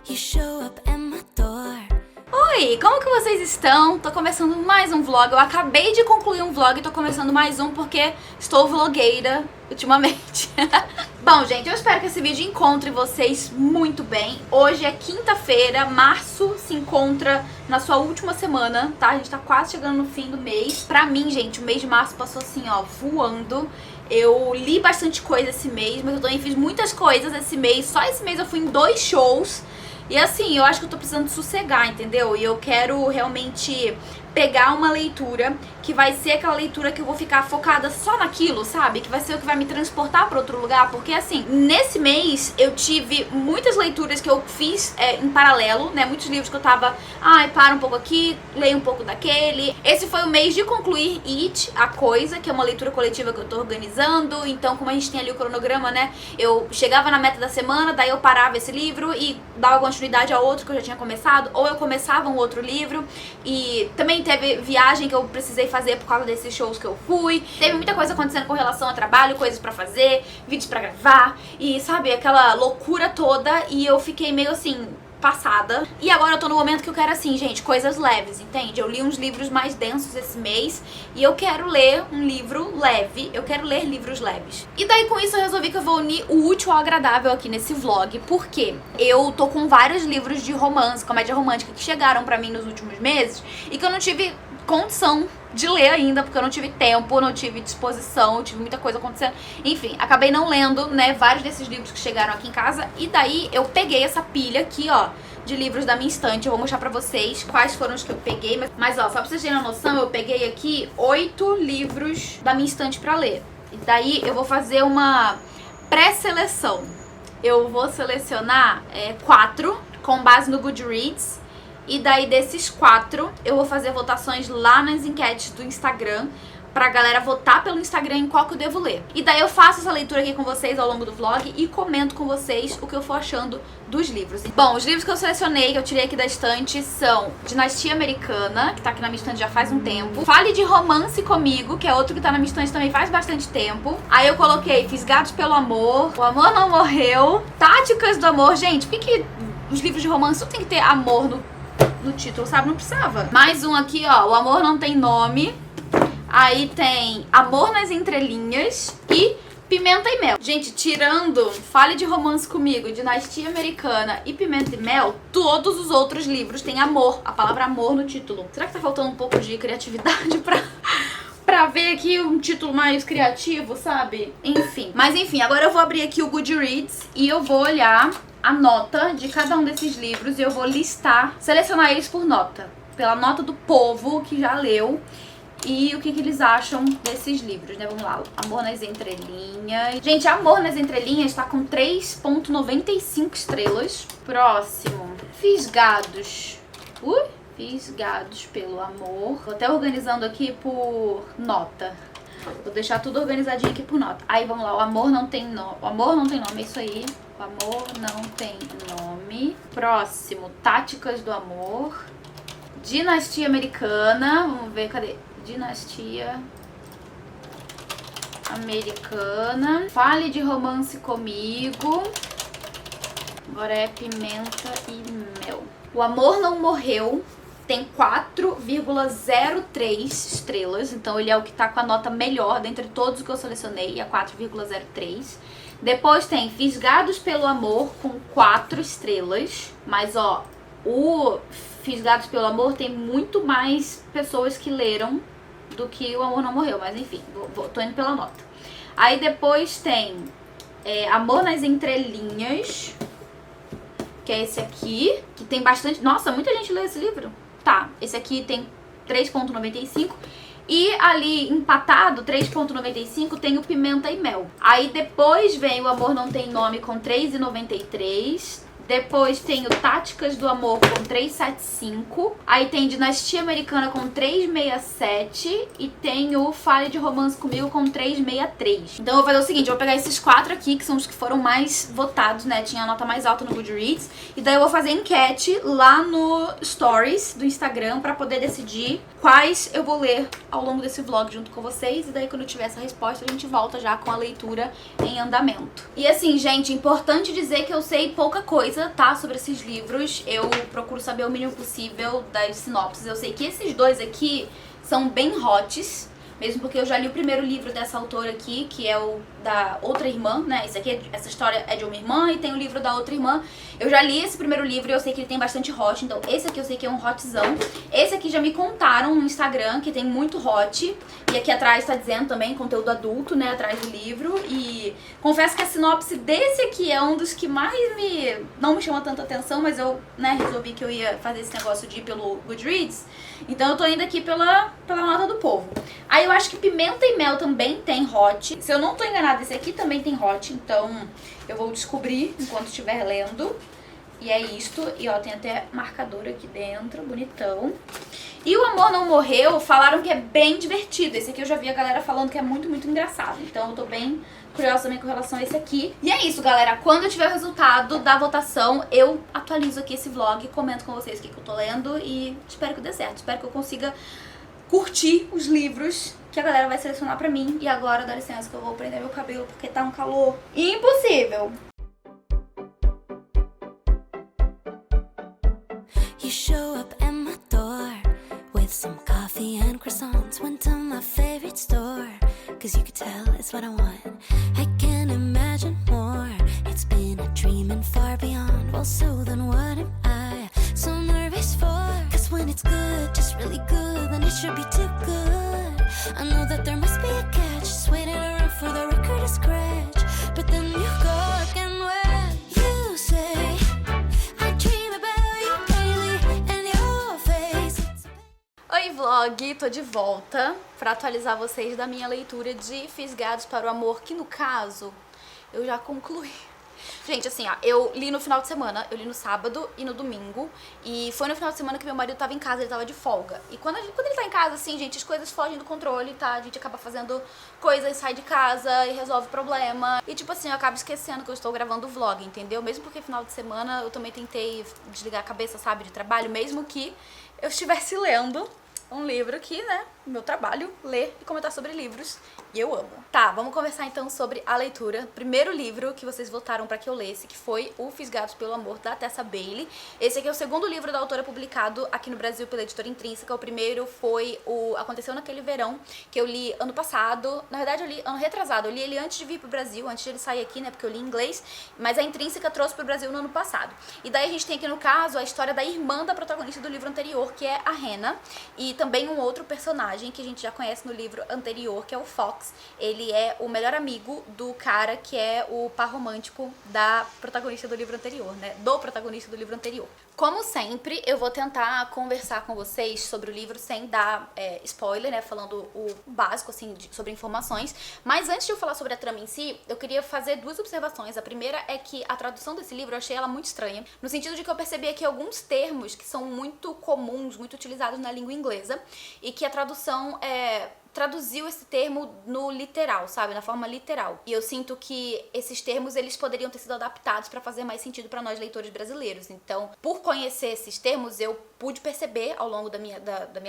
You show up at my door. Oi, como que vocês estão? Tô começando mais um vlog. Eu acabei de concluir um vlog e tô começando mais um porque estou vlogueira ultimamente. Bom, gente, eu espero que esse vídeo encontre vocês muito bem. Hoje é quinta-feira, março se encontra na sua última semana, tá? A gente tá quase chegando no fim do mês. Pra mim, gente, o mês de março passou assim, ó, voando. Eu li bastante coisa esse mês, mas eu também fiz muitas coisas esse mês. Só esse mês eu fui em 2 shows. E assim, eu acho que eu tô precisando sossegar, entendeu? E eu quero realmente pegar uma leitura que vai ser aquela leitura que eu vou ficar focada só naquilo, sabe? Que vai ser o que vai me transportar pra outro lugar. Porque assim, nesse mês eu tive muitas leituras que eu fiz em paralelo, né? Muitos livros que eu tava, para um pouco aqui, leio um pouco daquele. Esse foi o mês de concluir It, A Coisa, que é uma leitura coletiva que eu tô organizando. Então, como a gente tem ali o cronograma, né? Eu chegava na meta da semana, daí eu parava esse livro e dava continuidade a outro que eu já tinha começado, ou eu começava um outro livro. E também teve viagem que eu precisei fazer por causa desses shows que eu fui. Teve muita coisa acontecendo com relação ao trabalho, coisas pra fazer, vídeos pra gravar e, sabe, aquela loucura toda. E eu fiquei meio assim, passada. E agora eu tô no momento que eu quero assim, gente, coisas leves, entende? Eu li uns livros mais densos esse mês e eu quero ler um livro leve. Eu quero ler livros leves. E daí com isso eu resolvi que eu vou unir o útil ao agradável aqui nesse vlog, porque eu tô com vários livros de romance, comédia romântica que chegaram pra mim nos últimos meses e que eu não tive condição de ler ainda, porque eu não tive tempo, não tive disposição, tive muita coisa acontecendo. Enfim, acabei não lendo, né, vários desses livros que chegaram aqui em casa. E daí eu peguei essa pilha aqui, ó, de livros da minha estante. Eu vou mostrar pra vocês quais foram os que eu peguei. Mas ó, só pra vocês terem uma noção, eu peguei aqui 8 livros da minha estante pra ler. E daí eu vou fazer uma pré-seleção. Eu vou selecionar 4 com base no Goodreads. E daí desses 4, eu vou fazer votações lá nas enquetes do Instagram pra galera votar pelo Instagram em qual que eu devo ler. E daí eu faço essa leitura aqui com vocês ao longo do vlog e comento com vocês o que eu for achando dos livros. Bom, os livros que eu selecionei, que eu tirei aqui da estante, são Dinastia Americana, que tá aqui na minha estante já faz um tempo. Fale de Romance Comigo, que é outro que tá na minha estante também faz bastante tempo. Aí eu coloquei Fisgados pelo Amor, O Amor Não Morreu, Táticas do Amor. Gente, por que os livros de romance não tem que ter amor no título, sabe? Não precisava. Mais um aqui, ó, O Amor Não Tem Nome. Aí tem Amor nas Entrelinhas e Pimenta e Mel. Gente, tirando Fale de Romance Comigo, Dinastia Americana e Pimenta e Mel, todos os outros livros têm amor, a palavra amor no título. Será que tá faltando um pouco de criatividade pra ver aqui um título mais criativo, sabe? Enfim. Mas enfim, agora eu vou abrir aqui o Goodreads e eu vou olhar a nota de cada um desses livros e eu vou listar, selecionar eles por nota. Pela nota do povo que já leu e o que eles acham desses livros, né? Vamos lá. Amor nas Entrelinhas. Gente, Amor nas Entrelinhas tá com 3,95 estrelas. Próximo. Fisgados. Fisgados pelo Amor. Tô até organizando aqui por nota. Vou deixar tudo organizadinho aqui por nota. Aí, vamos lá. O Amor Não Tem Nome. O Amor Não Tem Nome, é isso aí. O Amor Não Tem Nome. Próximo. Táticas do Amor. Dinastia Americana. Vamos ver, cadê? Dinastia Americana. Fale de Romance Comigo. Agora é Pimenta e Mel. O Amor Não Morreu. Tem 4,03 estrelas. Então ele é o que tá com a nota melhor dentre todos os que eu selecionei. É 4,03. Depois tem Fisgados pelo Amor com 4 estrelas. Mas ó, o Fisgados pelo Amor tem muito mais pessoas que leram do que O Amor Não Morreu. Mas enfim, tô indo pela nota. Aí depois tem Amor nas Entrelinhas, que é esse aqui, que tem bastante... Nossa, muita gente leu esse livro. Tá, esse aqui tem 3,95. E ali, empatado, 3,95, tem o Pimenta e Mel. Aí depois vem o Amor Não Tem Nome com 3,93. Depois tem o Táticas do Amor com 3,75. Aí tem Dinastia Americana com 3,67. E tem o Fale de Romance Comigo com 3,63. Então eu vou fazer o seguinte, eu vou pegar esses 4 aqui, que são os que foram mais votados, né? Tinha a nota mais alta no Goodreads. E daí eu vou fazer enquete lá no Stories do Instagram pra poder decidir quais eu vou ler ao longo desse vlog junto com vocês. E daí quando eu tiver essa resposta, a gente volta já com a leitura em andamento. E assim, gente, importante dizer que eu sei pouca coisa coisa, tá, sobre esses livros. Eu procuro saber o mínimo possível das sinopses. Eu sei que esses dois aqui são bem hots, mesmo porque eu já li o primeiro livro dessa autora aqui, que é o da outra irmã, né? Essa história é de uma irmã e tem o livro da outra irmã. Eu já li esse primeiro livro e eu sei que ele tem bastante hot, então esse aqui eu sei que é um hotzão. Esse aqui já me contaram no Instagram que tem muito hot. E aqui atrás tá dizendo também conteúdo adulto, né, atrás do livro. E confesso que a sinopse desse aqui é um dos que mais não me chama tanta atenção, mas eu, né, resolvi que eu ia fazer esse negócio de ir pelo Goodreads. Então eu tô indo aqui pela nota do povo. Aí eu acho que Pimenta e Mel também tem hot. Se eu não tô enganada, esse aqui também tem hot, então eu vou descobrir enquanto estiver lendo. E é isto. E ó, tem até marcador aqui dentro, bonitão. E o Amor Não Morreu, falaram que é bem divertido. Esse aqui eu já vi a galera falando que é muito, muito engraçado. Então eu tô bem curiosa também com relação a esse aqui. E é isso, galera. Quando eu tiver o resultado da votação, eu atualizo aqui esse vlog, comento com vocês o que eu tô lendo e espero que dê certo. Espero que eu consiga curtir os livros que a galera vai selecionar pra mim. E agora, dá licença que eu vou prender meu cabelo porque tá um calor impossível. You show up at my door with some coffee and croissants. Went to my favorite store, cause you could tell it's what I want. I can't imagine more. It's been a dream and far beyond. Well, so then what am I so nervous for? Cause when it's good, just really good, then it should be too good. I know that there must be a catch, just waiting around for the record to scratch. But then you go again when you say I dream about you daily and your face. Oi, vlog! Tô de volta pra atualizar vocês da minha leitura de Fisgados para o Amor, que no caso eu já concluí. Gente, assim, ó, eu li no final de semana, eu li no sábado e no domingo. E foi no final de semana que meu marido tava em casa, ele tava de folga. E quando ele tá em casa, assim, gente, as coisas fogem do controle, tá? A gente acaba fazendo coisas, sai de casa e resolve problema. E tipo assim, eu acabo esquecendo que eu estou gravando o vlog, entendeu? Mesmo porque final de semana eu também tentei desligar a cabeça, sabe, de trabalho, mesmo que eu estivesse lendo um livro que, né, meu trabalho, ler e comentar sobre livros, e eu amo. Tá, vamos conversar então sobre a leitura. Primeiro livro que vocês votaram pra que eu lesse, que foi O Fisgados pelo Amor, da Tessa Bailey. Esse aqui é o segundo livro da autora publicado aqui no Brasil pela editora Intrínseca. O primeiro foi o Aconteceu Naquele Verão, que eu li ano passado. Na verdade, eu li ano retrasado. Eu li ele antes de vir pro Brasil, antes de ele sair aqui, né, porque eu li em inglês. Mas a Intrínseca trouxe pro Brasil no ano passado. E daí a gente tem aqui, no caso, a história da irmã da protagonista do livro anterior, que é a Hannah. E também um outro personagem que a gente já conhece no livro anterior, que é o Fox. Ele é o melhor amigo do cara que é o par romântico da protagonista do livro anterior, né? Do protagonista do livro anterior. Como sempre, eu vou tentar conversar com vocês sobre o livro sem dar spoiler, né? Falando o básico, assim, sobre informações. Mas antes de eu falar sobre a trama em si, eu queria fazer duas observações. A primeira é que a tradução desse livro eu achei ela muito estranha, no sentido de que eu percebi aqui alguns termos que são muito comuns, muito utilizados na língua inglesa, e que a tradução traduziu esse termo no literal, sabe? Na forma literal. E eu sinto que esses termos, eles poderiam ter sido adaptados pra fazer mais sentido pra nós leitores brasileiros. Então, por conhecer esses termos, eu pude perceber ao longo da minha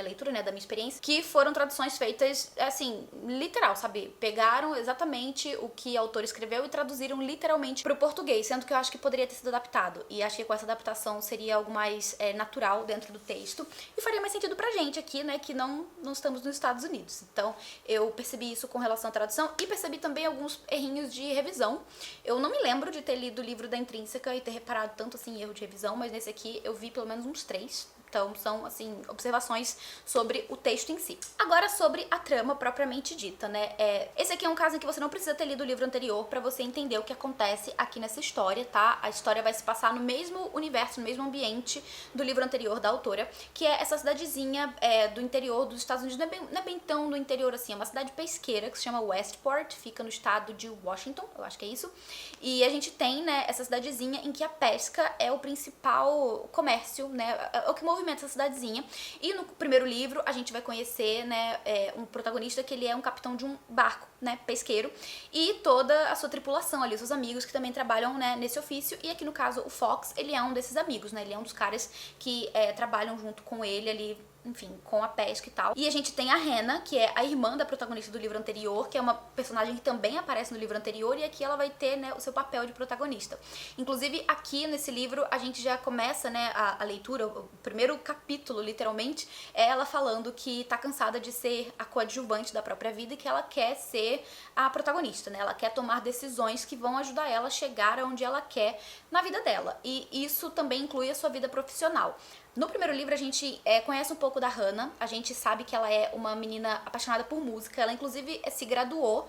leitura, né, da minha experiência, que foram traduções feitas, assim, literal, sabe? Pegaram exatamente o que o autor escreveu e traduziram literalmente pro português, sendo que eu acho que poderia ter sido adaptado. E acho que com essa adaptação seria algo mais natural dentro do texto e faria mais sentido pra gente aqui, né, que não estamos nos Estados Unidos. Então, eu percebi isso com relação à tradução e percebi também alguns errinhos de revisão. Eu não me lembro de ter lido o livro da Intrínseca e ter reparado tanto assim em erro de revisão, mas nesse aqui eu vi pelo menos uns 3. Então, são, assim, observações sobre o texto em si. Agora, sobre a trama propriamente dita, né? Esse aqui é um caso em que você não precisa ter lido o livro anterior pra você entender o que acontece aqui nessa história, tá? A história vai se passar no mesmo universo, no mesmo ambiente do livro anterior da autora, que é essa cidadezinha do interior dos Estados Unidos. Não é bem tão no interior assim, é uma cidade pesqueira que se chama Westport, fica no estado de Washington, eu acho que é isso. E a gente tem, né, essa cidadezinha em que a pesca é o principal comércio, né? É o que movimenta essa cidadezinha. E no primeiro livro a gente vai conhecer, né, um protagonista que ele é um capitão de um barco, né, pesqueiro, e toda a sua tripulação ali, os seus amigos que também trabalham, né, nesse ofício. E aqui no caso o Fox, ele é um desses amigos, né, ele é um dos caras que trabalham junto com ele ali enfim, com a pesca e tal. E a gente tem a Hannah, que é a irmã da protagonista do livro anterior, que é uma personagem que também aparece no livro anterior, e aqui ela vai ter, né, o seu papel de protagonista. Inclusive, aqui nesse livro, a gente já começa, né, a leitura, o primeiro capítulo, literalmente, é ela falando que tá cansada de ser a coadjuvante da própria vida e que ela quer ser a protagonista, né? Ela quer tomar decisões que vão ajudar ela a chegar aonde ela quer na vida dela. E isso também inclui a sua vida profissional. No primeiro livro a gente conhece um pouco da Hannah, a gente sabe que ela é uma menina apaixonada por música, ela inclusive se graduou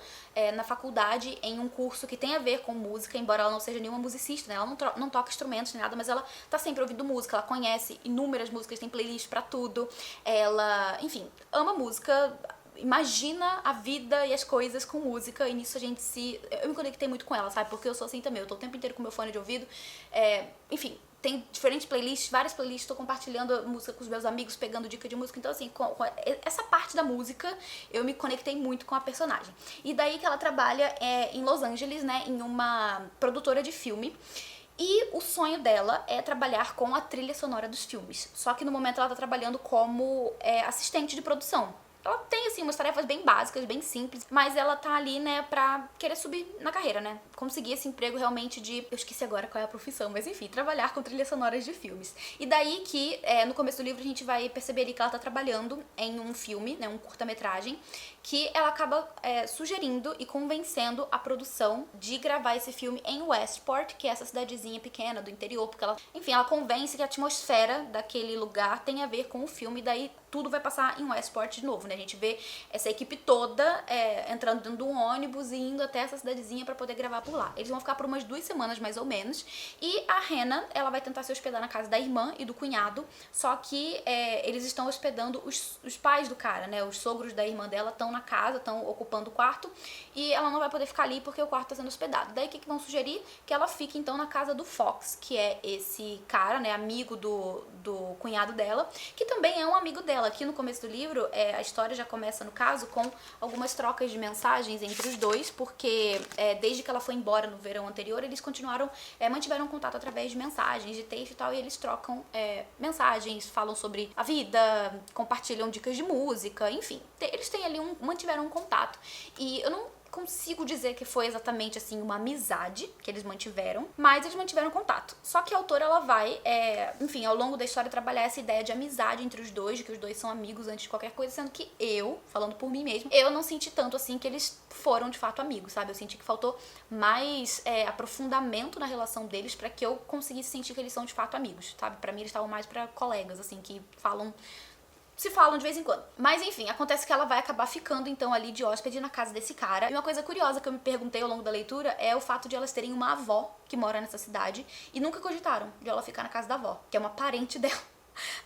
na faculdade em um curso que tem a ver com música, embora ela não seja nenhuma musicista, né? Ela não toca instrumentos nem nada, mas ela tá sempre ouvindo música, ela conhece inúmeras músicas, tem playlist pra tudo, ela, enfim, ama música, imagina a vida e as coisas com música, e nisso eu me conectei muito com ela, sabe? Porque eu sou assim também, eu tô o tempo inteiro com meu fone de ouvido, enfim, tem diferentes playlists, várias playlists, tô compartilhando música com os meus amigos, pegando dica de música, então assim, com essa parte da música, eu me conectei muito com a personagem. E daí que ela trabalha em Los Angeles, né, em uma produtora de filme, e o sonho dela é trabalhar com a trilha sonora dos filmes, só que no momento ela tá trabalhando como assistente de produção. Ela tem, assim, umas tarefas bem básicas, bem simples, mas ela tá ali, né, pra querer subir na carreira, né? Conseguir esse emprego realmente de... Eu esqueci agora qual é a profissão, mas enfim, trabalhar com trilhas sonoras de filmes. E daí que, no começo do livro, a gente vai perceber ali que ela tá trabalhando em um filme, né, um curta-metragem, que ela acaba sugerindo e convencendo a produção de gravar esse filme em Westport, que é essa cidadezinha pequena do interior, porque ela, enfim, ela convence que a atmosfera daquele lugar tem a ver com o filme, e daí tudo vai passar em Westport de novo, né? A gente vê essa equipe toda entrando dentro de um ônibus e indo até essa cidadezinha pra poder gravar por lá. Eles vão ficar por umas 2 semanas, mais ou menos, e a Hannah, ela vai tentar se hospedar na casa da irmã e do cunhado, só que eles estão hospedando os pais do cara, né? Os sogros da irmã dela estão na casa, estão ocupando o quarto, e ela não vai poder ficar ali porque o quarto tá sendo hospedado. Daí o que vão sugerir? Que ela fique então na casa do Fox, que é esse cara, né, amigo do cunhado dela, que também é um amigo dela. Aqui no começo do livro, a história já começa, no caso, com algumas trocas de mensagens entre os dois, porque desde que ela foi embora no verão anterior, eles mantiveram contato através de mensagens, de texto e tal, e eles trocam mensagens, falam sobre a vida, compartilham dicas de música, enfim, eles têm ali mantiveram um contato. E eu não consigo dizer que foi exatamente assim uma amizade que eles mantiveram, mas eles mantiveram contato. Só que a autora, ela vai, enfim, ao longo da história, trabalhar essa ideia de amizade entre os dois, de que os dois são amigos antes de qualquer coisa, sendo que eu, falando por mim mesmo, eu não senti tanto assim que eles foram de fato amigos, sabe? Eu senti que faltou mais aprofundamento na relação deles pra que eu conseguisse sentir que eles são de fato amigos, sabe? Pra mim eles estavam mais pra colegas, assim, que se falam de vez em quando. Mas enfim, acontece que ela vai acabar ficando então ali de hóspede na casa desse cara. E uma coisa curiosa que eu me perguntei ao longo da leitura é o fato de elas terem uma avó que mora nessa cidade e nunca cogitaram de ela ficar na casa da avó, que é uma parente dela.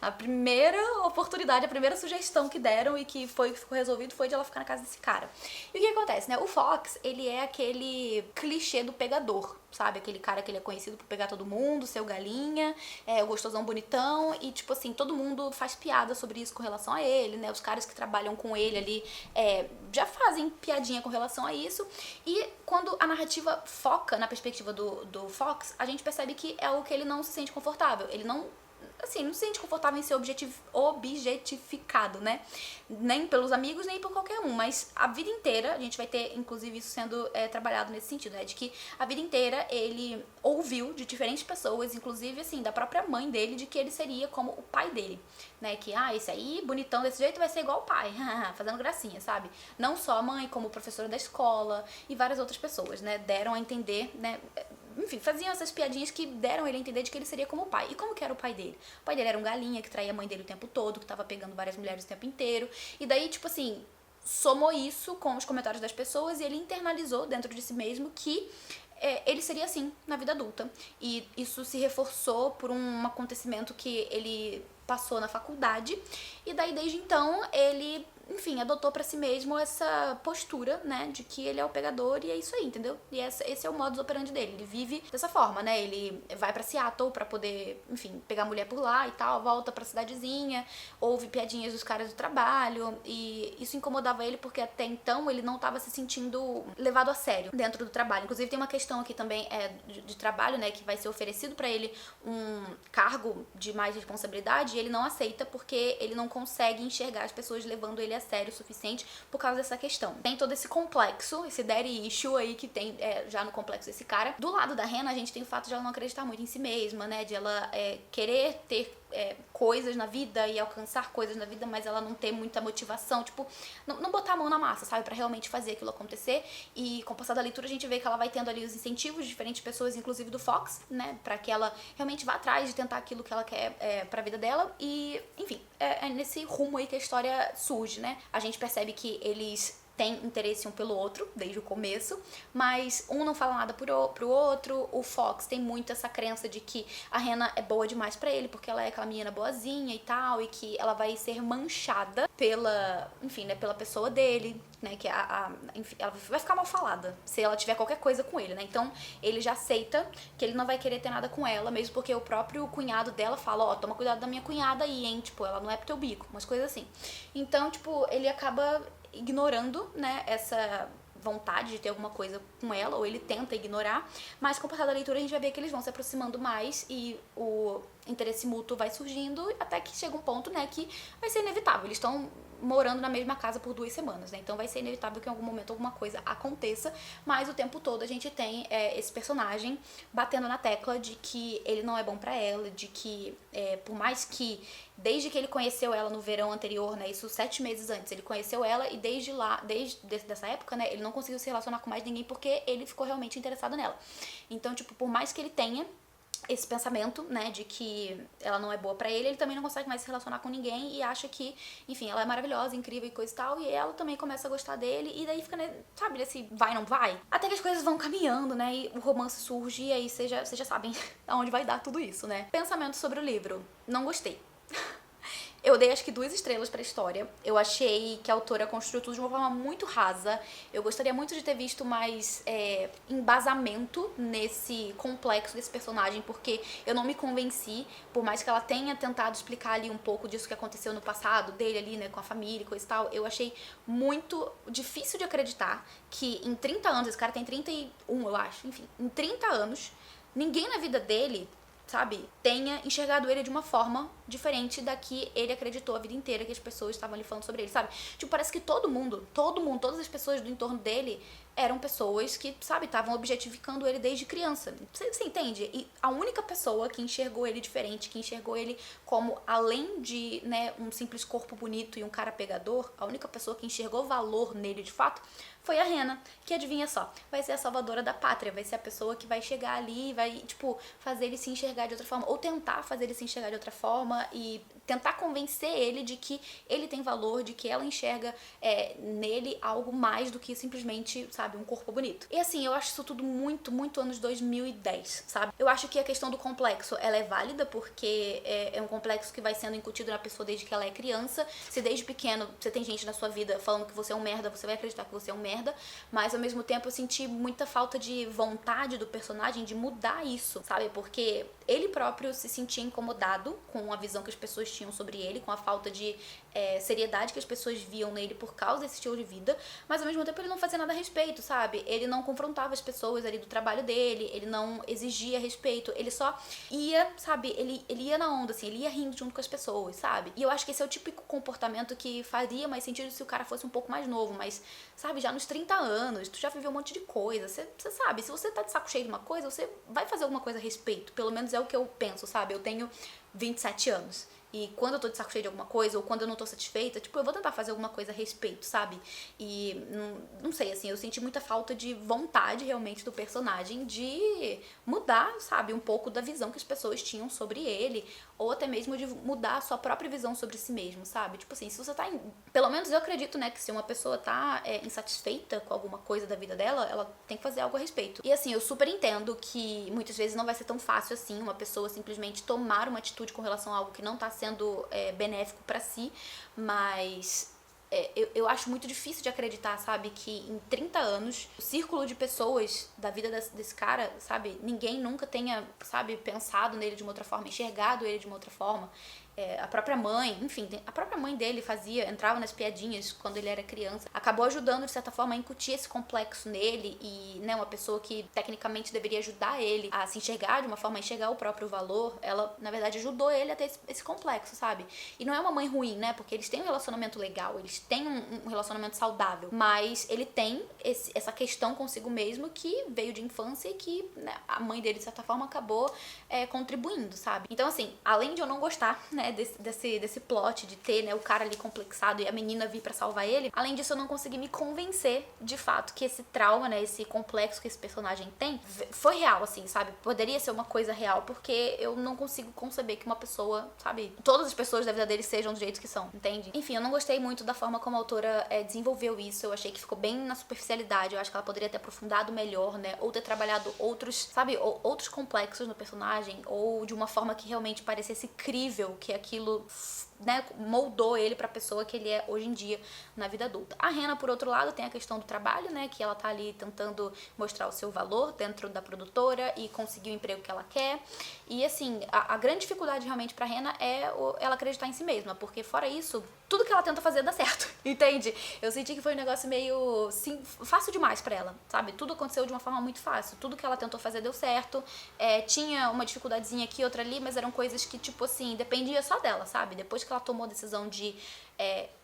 A primeira oportunidade, a primeira sugestão que deram e que ficou resolvido foi de ela ficar na casa desse cara. E o que acontece, né? O Fox, ele é aquele clichê do pegador, sabe? Aquele cara que ele é conhecido por pegar todo mundo, ser o galinha, o gostosão bonitão, e tipo assim, todo mundo faz piada sobre isso com relação a ele, né? Os caras que trabalham com ele ali já fazem piadinha com relação a isso. E quando a narrativa foca na perspectiva do Fox, a gente percebe que é o que ele não se sente confortável. Ele não se sente confortável em ser objetificado, né? Nem pelos amigos, nem por qualquer um. Mas a vida inteira, a gente vai ter, inclusive, isso sendo trabalhado nesse sentido, né? De que a vida inteira ele ouviu de diferentes pessoas, inclusive, assim, da própria mãe dele, de que ele seria como o pai dele, né? Que, esse aí, bonitão desse jeito, vai ser igual o pai, fazendo gracinha, sabe? Não só a mãe, como professora da escola e várias outras pessoas, né? Deram a entender, né? Enfim, faziam essas piadinhas que deram ele a entender de que ele seria como o pai. E como que era o pai dele? O pai dele era um galinha que traía a mãe dele o tempo todo, que tava pegando várias mulheres o tempo inteiro. E daí, tipo assim, somou isso com os comentários das pessoas e ele internalizou dentro de si mesmo que ele seria assim na vida adulta. E isso se reforçou por um acontecimento que ele passou na faculdade. E daí, desde então, ele enfim, adotou pra si mesmo essa postura, né, de que ele é o pegador e é isso aí, entendeu? E esse é o modus operandi dele. Ele vive dessa forma, né? Ele vai pra Seattle pra poder, enfim, pegar mulher por lá e tal, volta pra cidadezinha, ouve piadinhas dos caras do trabalho, e isso incomodava ele porque até então ele não tava se sentindo levado a sério dentro do trabalho. Inclusive tem uma questão aqui também de trabalho, né, que vai ser oferecido pra ele um cargo de mais responsabilidade e ele não aceita porque ele não consegue enxergar as pessoas levando ele a sério o suficiente por causa dessa questão. Tem todo esse complexo, esse daddy issue aí que tem já no complexo desse cara. Do lado da Hannah, a gente tem o fato de ela não acreditar muito em si mesma, né, de ela querer ter coisas na vida e alcançar coisas na vida, mas ela não ter muita motivação, tipo, não botar a mão na massa, sabe, pra realmente fazer aquilo acontecer. E com o passar da leitura a gente vê que ela vai tendo ali os incentivos de diferentes pessoas, inclusive do Fox, né, pra que ela realmente vá atrás de tentar aquilo que ela quer pra vida dela. E, enfim, é nesse rumo aí que a história surge, né. A gente percebe que eles têm interesse um pelo outro, desde o começo, mas um não fala nada pro outro. O Fox tem muito essa crença de que a Hannah é boa demais pra ele, porque ela é aquela menina boazinha e tal, e que ela vai ser manchada pela, enfim, né, pela pessoa dele, né, que enfim, ela vai ficar mal falada se ela tiver qualquer coisa com ele, né, então ele já aceita que ele não vai querer ter nada com ela, mesmo porque o próprio cunhado dela fala, ó, toma cuidado da minha cunhada aí, hein, tipo, ela não é pro teu bico, umas coisas assim. Então, tipo, ele acaba ignorando, né, essa vontade de ter alguma coisa com ela, ou ele tenta ignorar, mas com o passar da leitura a gente vai ver que eles vão se aproximando mais e o interesse mútuo vai surgindo, até que chega um ponto, né, que vai ser inevitável. Eles estão morando na mesma casa por 2 semanas, né, então vai ser inevitável que em algum momento alguma coisa aconteça, mas o tempo todo a gente tem esse personagem batendo na tecla de que ele não é bom pra ela, de que por mais que desde que ele conheceu ela no verão anterior, né, isso 7 meses antes, ele conheceu ela e desde dessa época, né, ele não conseguiu se relacionar com mais ninguém porque ele ficou realmente interessado nela. Então, tipo, por mais que ele tenha esse pensamento, né, de que ela não é boa pra ele, ele também não consegue mais se relacionar com ninguém e acha que, enfim, ela é maravilhosa, incrível e coisa e tal, e ela também começa a gostar dele, e daí fica, né, sabe, nesse vai, não vai? Até que as coisas vão caminhando, né, e o romance surge, e aí vocês já sabem aonde vai dar tudo isso, né. Pensamento sobre o livro. Não gostei. Eu dei acho que 2 estrelas pra história. Eu achei que a autora construiu tudo de uma forma muito rasa. Eu gostaria muito de ter visto mais embasamento nesse complexo desse personagem, porque eu não me convenci, por mais que ela tenha tentado explicar ali um pouco disso que aconteceu no passado dele ali, né, com a família e coisa e tal. Eu achei muito difícil de acreditar que em 30 anos, esse cara tem 31, eu acho, enfim, em 30 anos, ninguém na vida dele, sabe, tenha enxergado ele de uma forma diferente da que ele acreditou a vida inteira que as pessoas estavam ali falando sobre ele, sabe? Tipo, parece que todo mundo, todas as pessoas do entorno dele eram pessoas que, sabe, estavam objetificando ele desde criança. Você entende? E a única pessoa que enxergou ele diferente, que enxergou ele como, além de, né, um simples corpo bonito e um cara pegador, a única pessoa que enxergou valor nele de fato foi a Hannah, que adivinha só, vai ser a salvadora da pátria, vai ser a pessoa que vai chegar ali e vai, tipo, fazer ele se enxergar de outra forma, ou tentar fazer ele se enxergar de outra forma e tentar convencer ele de que ele tem valor, de que ela enxerga nele algo mais do que simplesmente, sabe, um corpo bonito. E assim, eu acho isso tudo muito, muito anos 2010, sabe? Eu acho que a questão do complexo, ela é válida porque é um complexo que vai sendo incutido na pessoa desde que ela é criança. Se desde pequeno você tem gente na sua vida falando que você é um merda, você vai acreditar que você é um merda, mas ao mesmo tempo eu senti muita falta de vontade do personagem de mudar isso, sabe? Porque ele próprio se sentia incomodado com a visão que as pessoas tinham sobre ele, com a falta de seriedade que as pessoas viam nele por causa desse estilo de vida, mas ao mesmo tempo ele não fazia nada a respeito, sabe? Ele não confrontava as pessoas ali do trabalho dele, ele não exigia respeito, ele só ia, sabe? Ele ia na onda, assim, ele ia rindo junto com as pessoas, sabe? E eu acho que esse é o típico comportamento que faria mais sentido se o cara fosse um pouco mais novo, mas, sabe, já nos 30 anos, tu já viveu um monte de coisa, você sabe, se você tá de saco cheio de uma coisa, você vai fazer alguma coisa a respeito, pelo menos é o que eu penso, sabe? Eu tenho 27 anos. E quando eu tô de saco cheio de alguma coisa, ou quando eu não tô satisfeita, tipo, eu vou tentar fazer alguma coisa a respeito, sabe? E não sei, assim, eu senti muita falta de vontade realmente do personagem de mudar, sabe, um pouco da visão que as pessoas tinham sobre ele, ou até mesmo de mudar a sua própria visão sobre si mesmo, sabe? Tipo assim, se você tá pelo menos eu acredito, né, que se uma pessoa tá insatisfeita com alguma coisa da vida dela, ela tem que fazer algo a respeito. E assim, eu super entendo que muitas vezes não vai ser tão fácil assim uma pessoa simplesmente tomar uma atitude com relação a algo que não tá sendo benéfico pra si, mas Eu acho muito difícil de acreditar, sabe, que em 30 anos, o círculo de pessoas da vida desse cara, sabe, ninguém nunca tenha, sabe, pensado nele de uma outra forma, enxergado ele de uma outra forma. A própria mãe, enfim, a própria mãe dele entrava nas piadinhas quando ele era criança, acabou ajudando de certa forma a incutir esse complexo nele e, né, uma pessoa que tecnicamente deveria ajudar ele a se enxergar de uma forma, a enxergar o próprio valor, ela, na verdade, ajudou ele a ter esse complexo, sabe? E não é uma mãe ruim, né, porque eles têm um relacionamento legal, eles têm um relacionamento saudável, mas ele tem essa questão consigo mesmo que veio de infância e que, né, a mãe dele, de certa forma, acabou contribuindo, sabe? Então, assim, além de eu não gostar, né, desse plot de ter, né, o cara ali complexado e a menina vir pra salvar ele, além disso eu não consegui me convencer de fato que esse trauma, né, esse complexo que esse personagem tem foi real, assim, sabe? Poderia ser uma coisa real, porque eu não consigo conceber que uma pessoa, sabe, todas as pessoas da vida dele sejam do jeito que são, entende? Enfim, eu não gostei muito da forma como a autora desenvolveu isso, eu achei que ficou bem na superficialidade, eu acho que ela poderia ter aprofundado melhor, né, ou ter trabalhado outros, sabe, outros complexos no personagem, ou de uma forma que realmente parecesse crível que aquilo, né, moldou ele pra pessoa que ele é hoje em dia na vida adulta. A Hannah, por outro lado, tem a questão do trabalho, né, que ela tá ali tentando mostrar o seu valor dentro da produtora e conseguir o emprego que ela quer. E assim, a grande dificuldade realmente pra Hannah é ela acreditar em si mesma, porque fora isso, tudo que ela tenta fazer dá certo, entende? Eu senti que foi um negócio meio, sim, fácil demais pra ela, sabe? Tudo aconteceu de uma forma muito fácil, tudo que ela tentou fazer deu certo, tinha uma dificuldadezinha aqui, outra ali, mas eram coisas que, tipo assim, dependia só dela, sabe? Depois que ela tomou a decisão de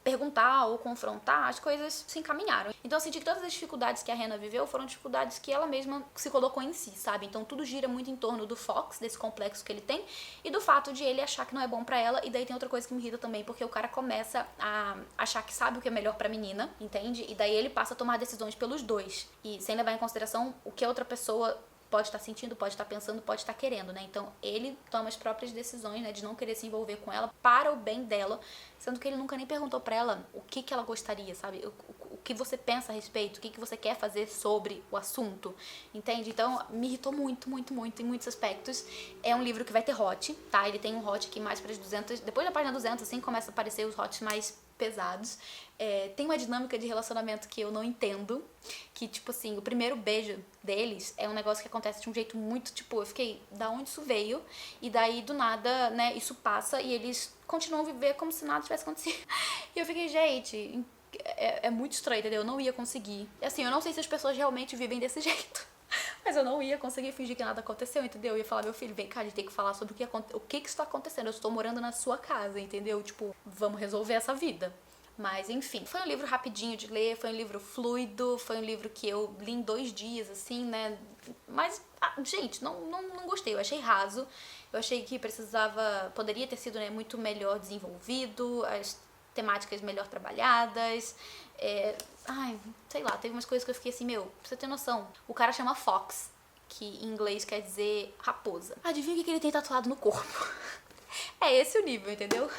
perguntar ou confrontar, as coisas se encaminharam. Então eu senti que todas as dificuldades que a Hannah viveu foram dificuldades que ela mesma se colocou em si, sabe? Então tudo gira muito em torno do Fox, desse complexo que ele tem, e do fato de ele achar que não é bom pra ela. E daí tem outra coisa que me irrita também, porque o cara começa a achar que sabe o que é melhor pra menina, entende? E daí ele passa a tomar decisões pelos dois, e sem levar em consideração o que a outra pessoa pode estar sentindo, pode estar pensando, pode estar querendo, né? Então ele toma as próprias decisões, né, de não querer se envolver com ela para o bem dela, sendo que ele nunca nem perguntou pra ela o que ela gostaria, sabe? O que você pensa a respeito, o que você quer fazer sobre o assunto, entende? Então me irritou muito, muito, muito em muitos aspectos. É um livro que vai ter hot, tá? Ele tem um hot aqui mais para as 200, depois da página 200, assim, começa a aparecer os hots mais pesados. Tem uma dinâmica de relacionamento que eu não entendo, que, tipo assim, o primeiro beijo deles é um negócio que acontece de um jeito muito, tipo, eu fiquei, da onde isso veio? E daí, do nada, né, isso passa e eles continuam a viver como se nada tivesse acontecido. E eu fiquei, gente, é muito estranho, entendeu? Eu não ia conseguir. Assim, eu não sei se as pessoas realmente vivem desse jeito, mas eu não ia conseguir fingir que nada aconteceu, entendeu? Eu ia falar, meu filho, vem cá, a gente tem que falar sobre o que está acontecendo. Eu estou morando na sua casa, entendeu? Tipo, vamos resolver essa vida. Mas, enfim, foi um livro rapidinho de ler, foi um livro fluido, foi um livro que eu li em 2 dias, assim, né? Mas, gente, não gostei, eu achei raso. Eu achei que poderia ter sido, né, muito melhor desenvolvido, as temáticas melhor trabalhadas. Sei lá, teve umas coisas que eu fiquei assim, meu, pra você ter noção, o cara chama Fox, que em inglês quer dizer raposa. Adivinha o que ele tem tatuado no corpo? É esse o nível, entendeu?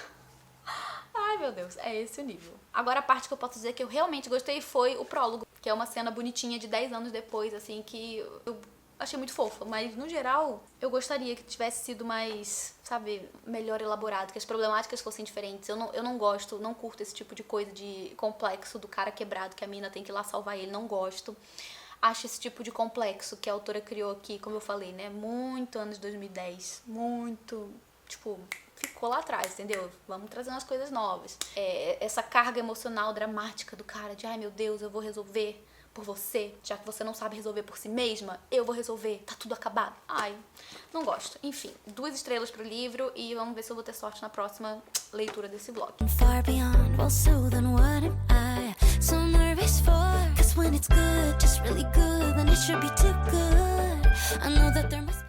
Ai, meu Deus, é esse o nível. Agora a parte que eu posso dizer que eu realmente gostei foi o prólogo, que é uma cena bonitinha de 10 anos depois, assim, que eu achei muito fofa, mas no geral eu gostaria que tivesse sido mais, sabe, melhor elaborado, que as problemáticas fossem diferentes. Eu não gosto, não curto esse tipo de coisa de complexo do cara quebrado, que a mina tem que ir lá salvar ele, não gosto. Acho esse tipo de complexo que a autora criou aqui, como eu falei, né, muito anos 2010, muito, tipo, ficou lá atrás, entendeu? Vamos trazer umas coisas novas. Essa carga emocional dramática do cara de, ai meu Deus, eu vou resolver por você, já que você não sabe resolver por si mesma, eu vou resolver, tá tudo acabado. Ai, não gosto. Enfim, 2 estrelas pro livro e vamos ver se eu vou ter sorte na próxima leitura desse vlog. Far beyond, well, so then what am I so nervous for? 'Cause when it's good, just really good, then it should be too good. I know that there must be.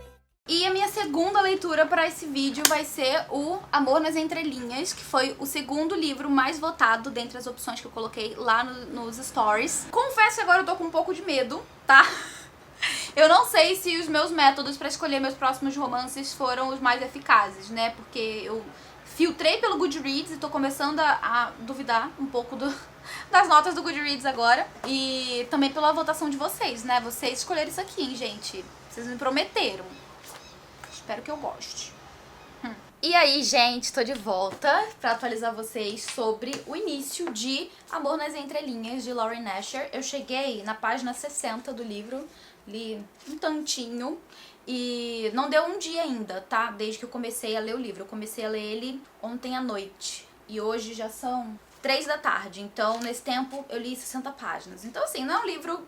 E a minha segunda leitura para esse vídeo vai ser o Amor nas Entrelinhas, que foi o segundo livro mais votado dentre as opções que eu coloquei lá nos stories. Confesso que agora eu tô com um pouco de medo, tá? Eu não sei se os meus métodos para escolher meus próximos romances foram os mais eficazes, né? Porque eu filtrei pelo Goodreads e tô começando a duvidar um pouco das notas do Goodreads agora. E também pela votação de vocês, né? Vocês escolheram isso aqui, hein, gente? Vocês me prometeram. Espero que eu goste. E aí, gente, tô de volta pra atualizar vocês sobre o início de Amor nas Entrelinhas, de Lauren Asher. Eu cheguei na página 60 do livro, li um tantinho e não deu um dia ainda, tá? Desde que eu comecei a ler o livro. Eu comecei a ler ele ontem à noite e hoje já são 3 da tarde, então nesse tempo eu li 60 páginas. Então assim, não é um livro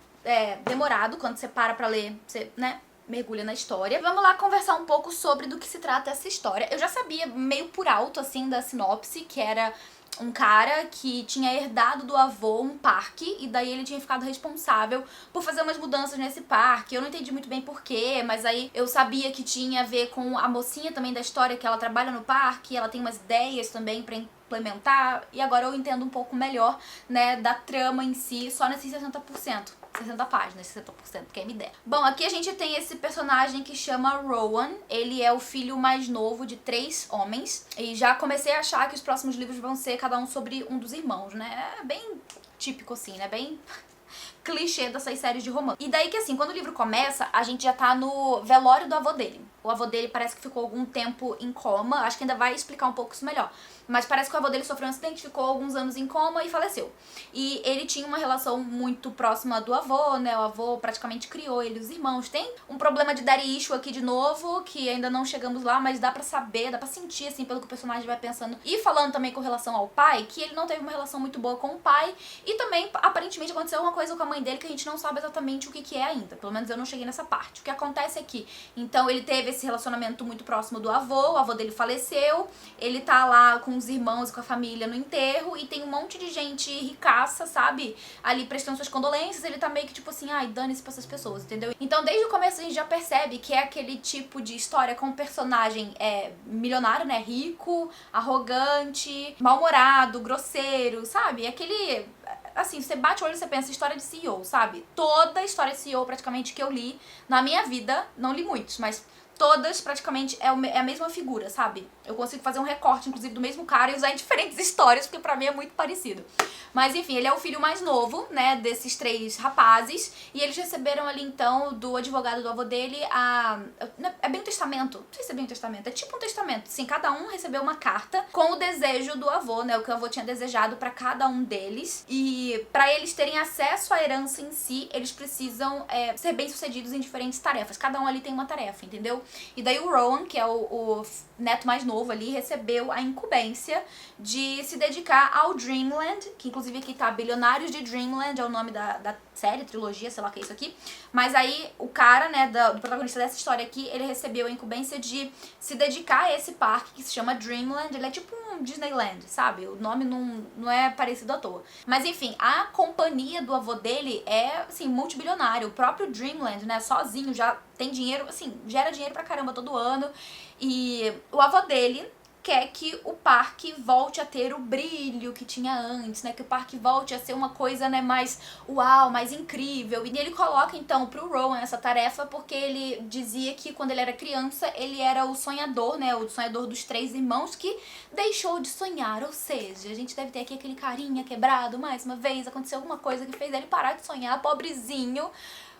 demorado, quando você para pra ler, você, né, mergulha na história. Vamos lá conversar um pouco sobre do que se trata essa história. Eu já sabia meio por alto, assim, da sinopse, que era um cara que tinha herdado do avô um parque e daí ele tinha ficado responsável por fazer umas mudanças nesse parque. Eu não entendi muito bem porquê, mas aí eu sabia que tinha a ver com a mocinha também da história, que ela trabalha no parque, ela tem umas ideias também pra implementar, e agora eu entendo um pouco melhor, né, da trama em si, só nesses 60%. 60 páginas, 60%, quem me der. Bom, aqui a gente tem esse personagem que chama Rowan. Ele é o filho mais novo de 3 homens. E já comecei a achar que os próximos livros vão ser cada um sobre um dos irmãos, né? É bem típico assim, né? Bem clichê dessas séries de romance. E daí que assim, quando o livro começa, a gente já tá no velório do avô dele. O avô dele parece que ficou algum tempo em coma, acho que ainda vai explicar um pouco isso melhor. Mas parece que o avô dele sofreu um acidente, ficou alguns anos em coma e faleceu. E ele tinha uma relação muito próxima do avô, né? O avô praticamente criou ele e os irmãos. Tem um problema de daddy issue aqui de novo, que ainda não chegamos lá, mas dá pra saber, dá pra sentir, assim, pelo que o personagem vai pensando. E falando também com relação ao pai, que ele não teve uma relação muito boa com o pai. E também, aparentemente, aconteceu uma coisa com a mãe dele que a gente não sabe exatamente o que é ainda. Pelo menos eu não cheguei nessa parte. O que acontece aqui? Então, ele teve esse relacionamento muito próximo do avô, o avô dele faleceu, ele tá lá com os irmãos e com a família no enterro, e tem um monte de gente ricaça, sabe? Ali prestando suas condolências, ele tá meio que tipo assim, ai, dane-se pra essas pessoas, entendeu? Então, desde o começo a gente já percebe que é aquele tipo de história com um personagem milionário, né? Rico, arrogante, mal-humorado, grosseiro, sabe? Aquele... Assim, você bate o olho e você pensa, história de CEO, sabe? Toda história de CEO, praticamente, que eu li na minha vida, não li muitos, mas todas, praticamente, é a mesma figura, sabe? Eu consigo fazer um recorte, inclusive, do mesmo cara e usar em diferentes histórias, porque pra mim é muito parecido. Mas, enfim, ele é o filho mais novo, né, desses 3 rapazes, e eles receberam ali, então, do advogado do avô dele é bem um testamento? Não sei se é bem um testamento, é tipo um testamento. Sim, cada um recebeu uma carta com o desejo do avô, né, o que o avô tinha desejado pra cada um deles, e pra eles terem acesso à herança em si, eles precisam ser bem-sucedidos em diferentes tarefas. Cada um ali tem uma tarefa, entendeu? E daí o Rowan, que é o neto mais novo ali, recebeu a incumbência de se dedicar ao Dreamland, que inclusive aqui tá Bilionários de Dreamland, é o nome da série, trilogia, sei lá o que é isso aqui. Mas aí o cara, né, do protagonista dessa história aqui, ele recebeu a incumbência de se dedicar a esse parque que se chama Dreamland. Ele é tipo um Disneyland, sabe? O nome não é parecido à toa. Mas enfim, a companhia do avô dele é, assim, multibilionário. O próprio Dreamland, né, sozinho já tem dinheiro, assim, gera dinheiro pra caramba todo ano. E o avô dele quer que o parque volte a ter o brilho que tinha antes, né? Que o parque volte a ser uma coisa, né, mais uau, mais incrível. E ele coloca, então, pro Rowan essa tarefa porque ele dizia que quando ele era criança, ele era o sonhador, né? O sonhador dos 3 irmãos que deixou de sonhar. Ou seja, a gente deve ter aqui aquele carinha quebrado, mais uma vez, aconteceu alguma coisa que fez ele parar de sonhar, pobrezinho.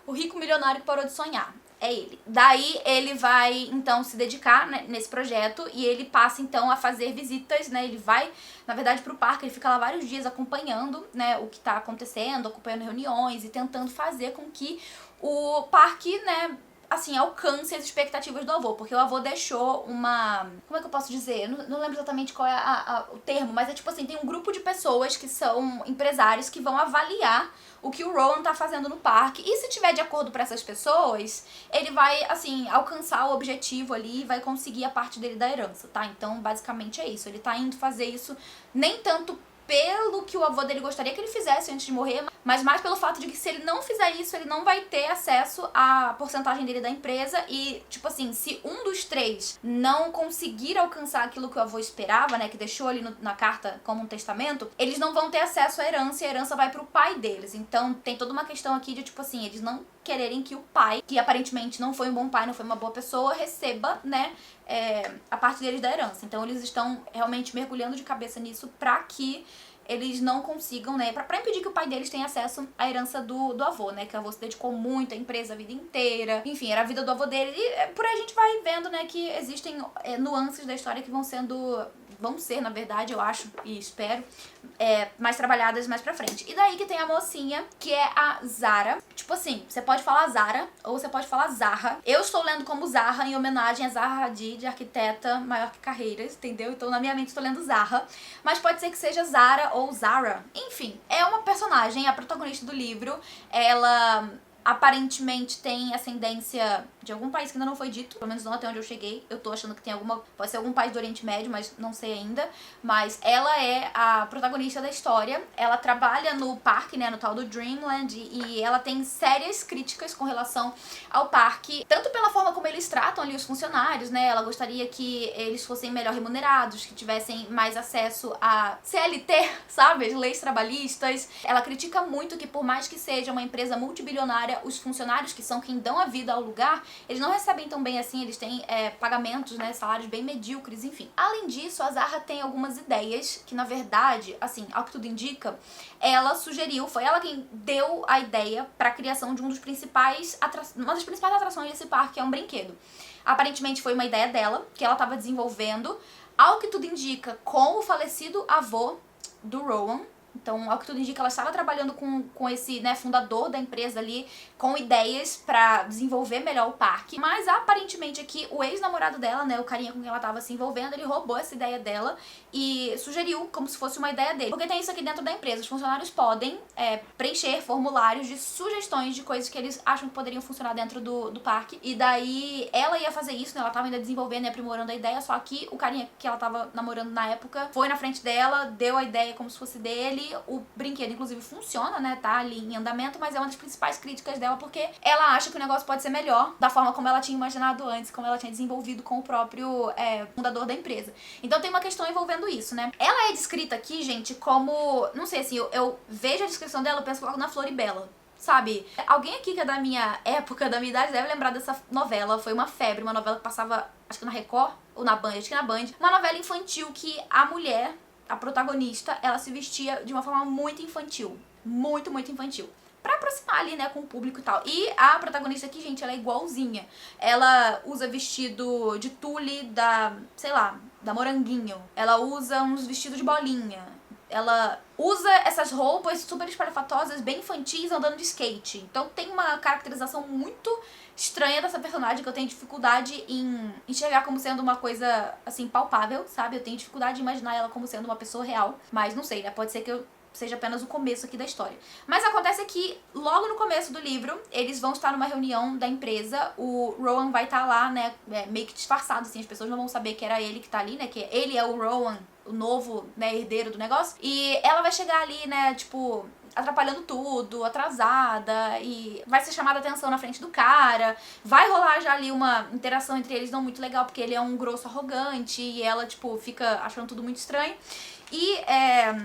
O rico milionário que parou de sonhar. É ele. Daí ele vai, então, se dedicar, né, nesse projeto e ele passa, então, a fazer visitas, né? Ele vai, na verdade, pro parque, ele fica lá vários dias acompanhando, né, o que tá acontecendo, acompanhando reuniões e tentando fazer com que o parque, né, assim, alcance as expectativas do avô, porque o avô deixou uma... Como é que eu posso dizer? Não lembro exatamente qual é o termo, mas é tipo assim, tem um grupo de pessoas que são empresários que vão avaliar o que o Rowan tá fazendo no parque, e se tiver de acordo para essas pessoas, ele vai, assim, alcançar o objetivo ali e vai conseguir a parte dele da herança, tá? Então, basicamente é isso, ele tá indo fazer isso nem tanto pelo que o avô dele gostaria que ele fizesse antes de morrer, mas mais pelo fato de que se ele não fizer isso, ele não vai ter acesso à porcentagem dele da empresa e, tipo assim, se um dos 3 não conseguir alcançar aquilo que o avô esperava, né, que deixou ali na carta como um testamento, eles não vão ter acesso à herança e a herança vai pro pai deles. Então, tem toda uma questão aqui de, tipo assim, eles não quererem que o pai, que aparentemente não foi um bom pai, não foi uma boa pessoa, receba, né, a parte deles da herança. Então, eles estão realmente mergulhando de cabeça nisso pra que eles não consigam, né, pra impedir que o pai deles tenha acesso à herança do avô, né, que o avô se dedicou muito à empresa a vida inteira, enfim, era a vida do avô dele, e por aí a gente vai vendo, né, que existem nuances da história que vão ser, na verdade, eu acho e espero, mais trabalhadas mais pra frente. E daí que tem a mocinha, que é a Zara. Tipo assim, você pode falar Zara ou você pode falar Zaha. Eu estou lendo como Zaha em homenagem a Zaha Hadid, arquiteta maior que carreiras, entendeu? Então na minha mente estou lendo Zaha. Mas pode ser que seja Zara ou Zara. Enfim, é uma personagem, a protagonista do livro. Ela aparentemente tem ascendência de algum país que ainda não foi dito, pelo menos não até onde eu cheguei. Eu tô achando que tem pode ser algum país do Oriente Médio, mas não sei ainda. Mas ela é a protagonista da história. Ela trabalha no parque, né, no tal do Dreamland, e ela tem sérias críticas com relação ao parque, tanto pela forma como eles tratam ali os funcionários, né? Ela gostaria que eles fossem melhor remunerados, que tivessem mais acesso a CLT, sabe? As leis trabalhistas. Ela critica muito que por mais que seja uma empresa multibilionária, os funcionários, que são quem dão a vida ao lugar, eles não recebem tão bem assim, eles têm pagamentos, né, salários bem medíocres, enfim. Além disso, a Zara tem algumas ideias que, na verdade, assim, ao que tudo indica, ela sugeriu, foi ela quem deu a ideia para a criação de uma das principais atrações desse parque, que é um brinquedo. Aparentemente foi uma ideia dela, que ela estava desenvolvendo, ao que tudo indica, com o falecido avô do Rowan. Então, ao que tudo indica, ela estava trabalhando com esse, né, fundador da empresa ali, com ideias pra desenvolver melhor o parque. Mas, aparentemente, aqui, o ex-namorado dela, né, o carinha com quem ela estava se envolvendo, ele roubou essa ideia dela e sugeriu como se fosse uma ideia dele. Porque tem isso aqui dentro da empresa. Os funcionários podem preencher formulários de sugestões de coisas que eles acham que poderiam funcionar dentro do parque. E daí, ela ia fazer isso, né, ela estava ainda desenvolvendo e aprimorando a ideia, só que o carinha que ela estava namorando na época foi na frente dela, deu a ideia como se fosse dele. O brinquedo, inclusive, funciona, né? Tá ali em andamento, mas é uma das principais críticas dela, porque ela acha que o negócio pode ser melhor da forma como ela tinha imaginado antes, como ela tinha desenvolvido com o próprio fundador da empresa. Então tem uma questão envolvendo isso, né? Ela é descrita aqui, gente, como... Não sei, assim, eu vejo a descrição dela, eu penso logo na Floribela. Sabe? Alguém aqui que é da minha época, da minha idade, deve lembrar dessa novela. Foi uma febre, uma novela que passava, acho que na Record, ou na Band, acho que na Band. Uma novela infantil que a mulher... A protagonista, ela se vestia de uma forma muito infantil. Muito, muito infantil. Pra aproximar ali, né, com o público e tal. E a protagonista aqui, gente, ela é igualzinha. Ela usa vestido de tule da, sei lá, da Moranguinho. Ela usa uns vestidos de bolinha. Ela usa essas roupas super espalhafatosas, bem infantis, andando de skate. Então tem uma caracterização muito estranha dessa personagem que eu tenho dificuldade em enxergar como sendo uma coisa, assim, palpável, sabe? Eu tenho dificuldade de imaginar ela como sendo uma pessoa real. Mas não sei, né? Pode ser que eu seja apenas o começo aqui da história. Mas acontece que, logo no começo do livro, eles vão estar numa reunião da empresa, o Rowan vai estar lá, né, meio que disfarçado, assim, as pessoas não vão saber que era ele que tá ali, né, que ele é o Rowan, o novo, né, herdeiro do negócio, e ela vai chegar ali, né, tipo... atrapalhando tudo, atrasada, e vai ser chamada a atenção na frente do cara, vai rolar já ali uma interação entre eles não muito legal, porque ele é um grosso arrogante, e ela, tipo, fica achando tudo muito estranho. E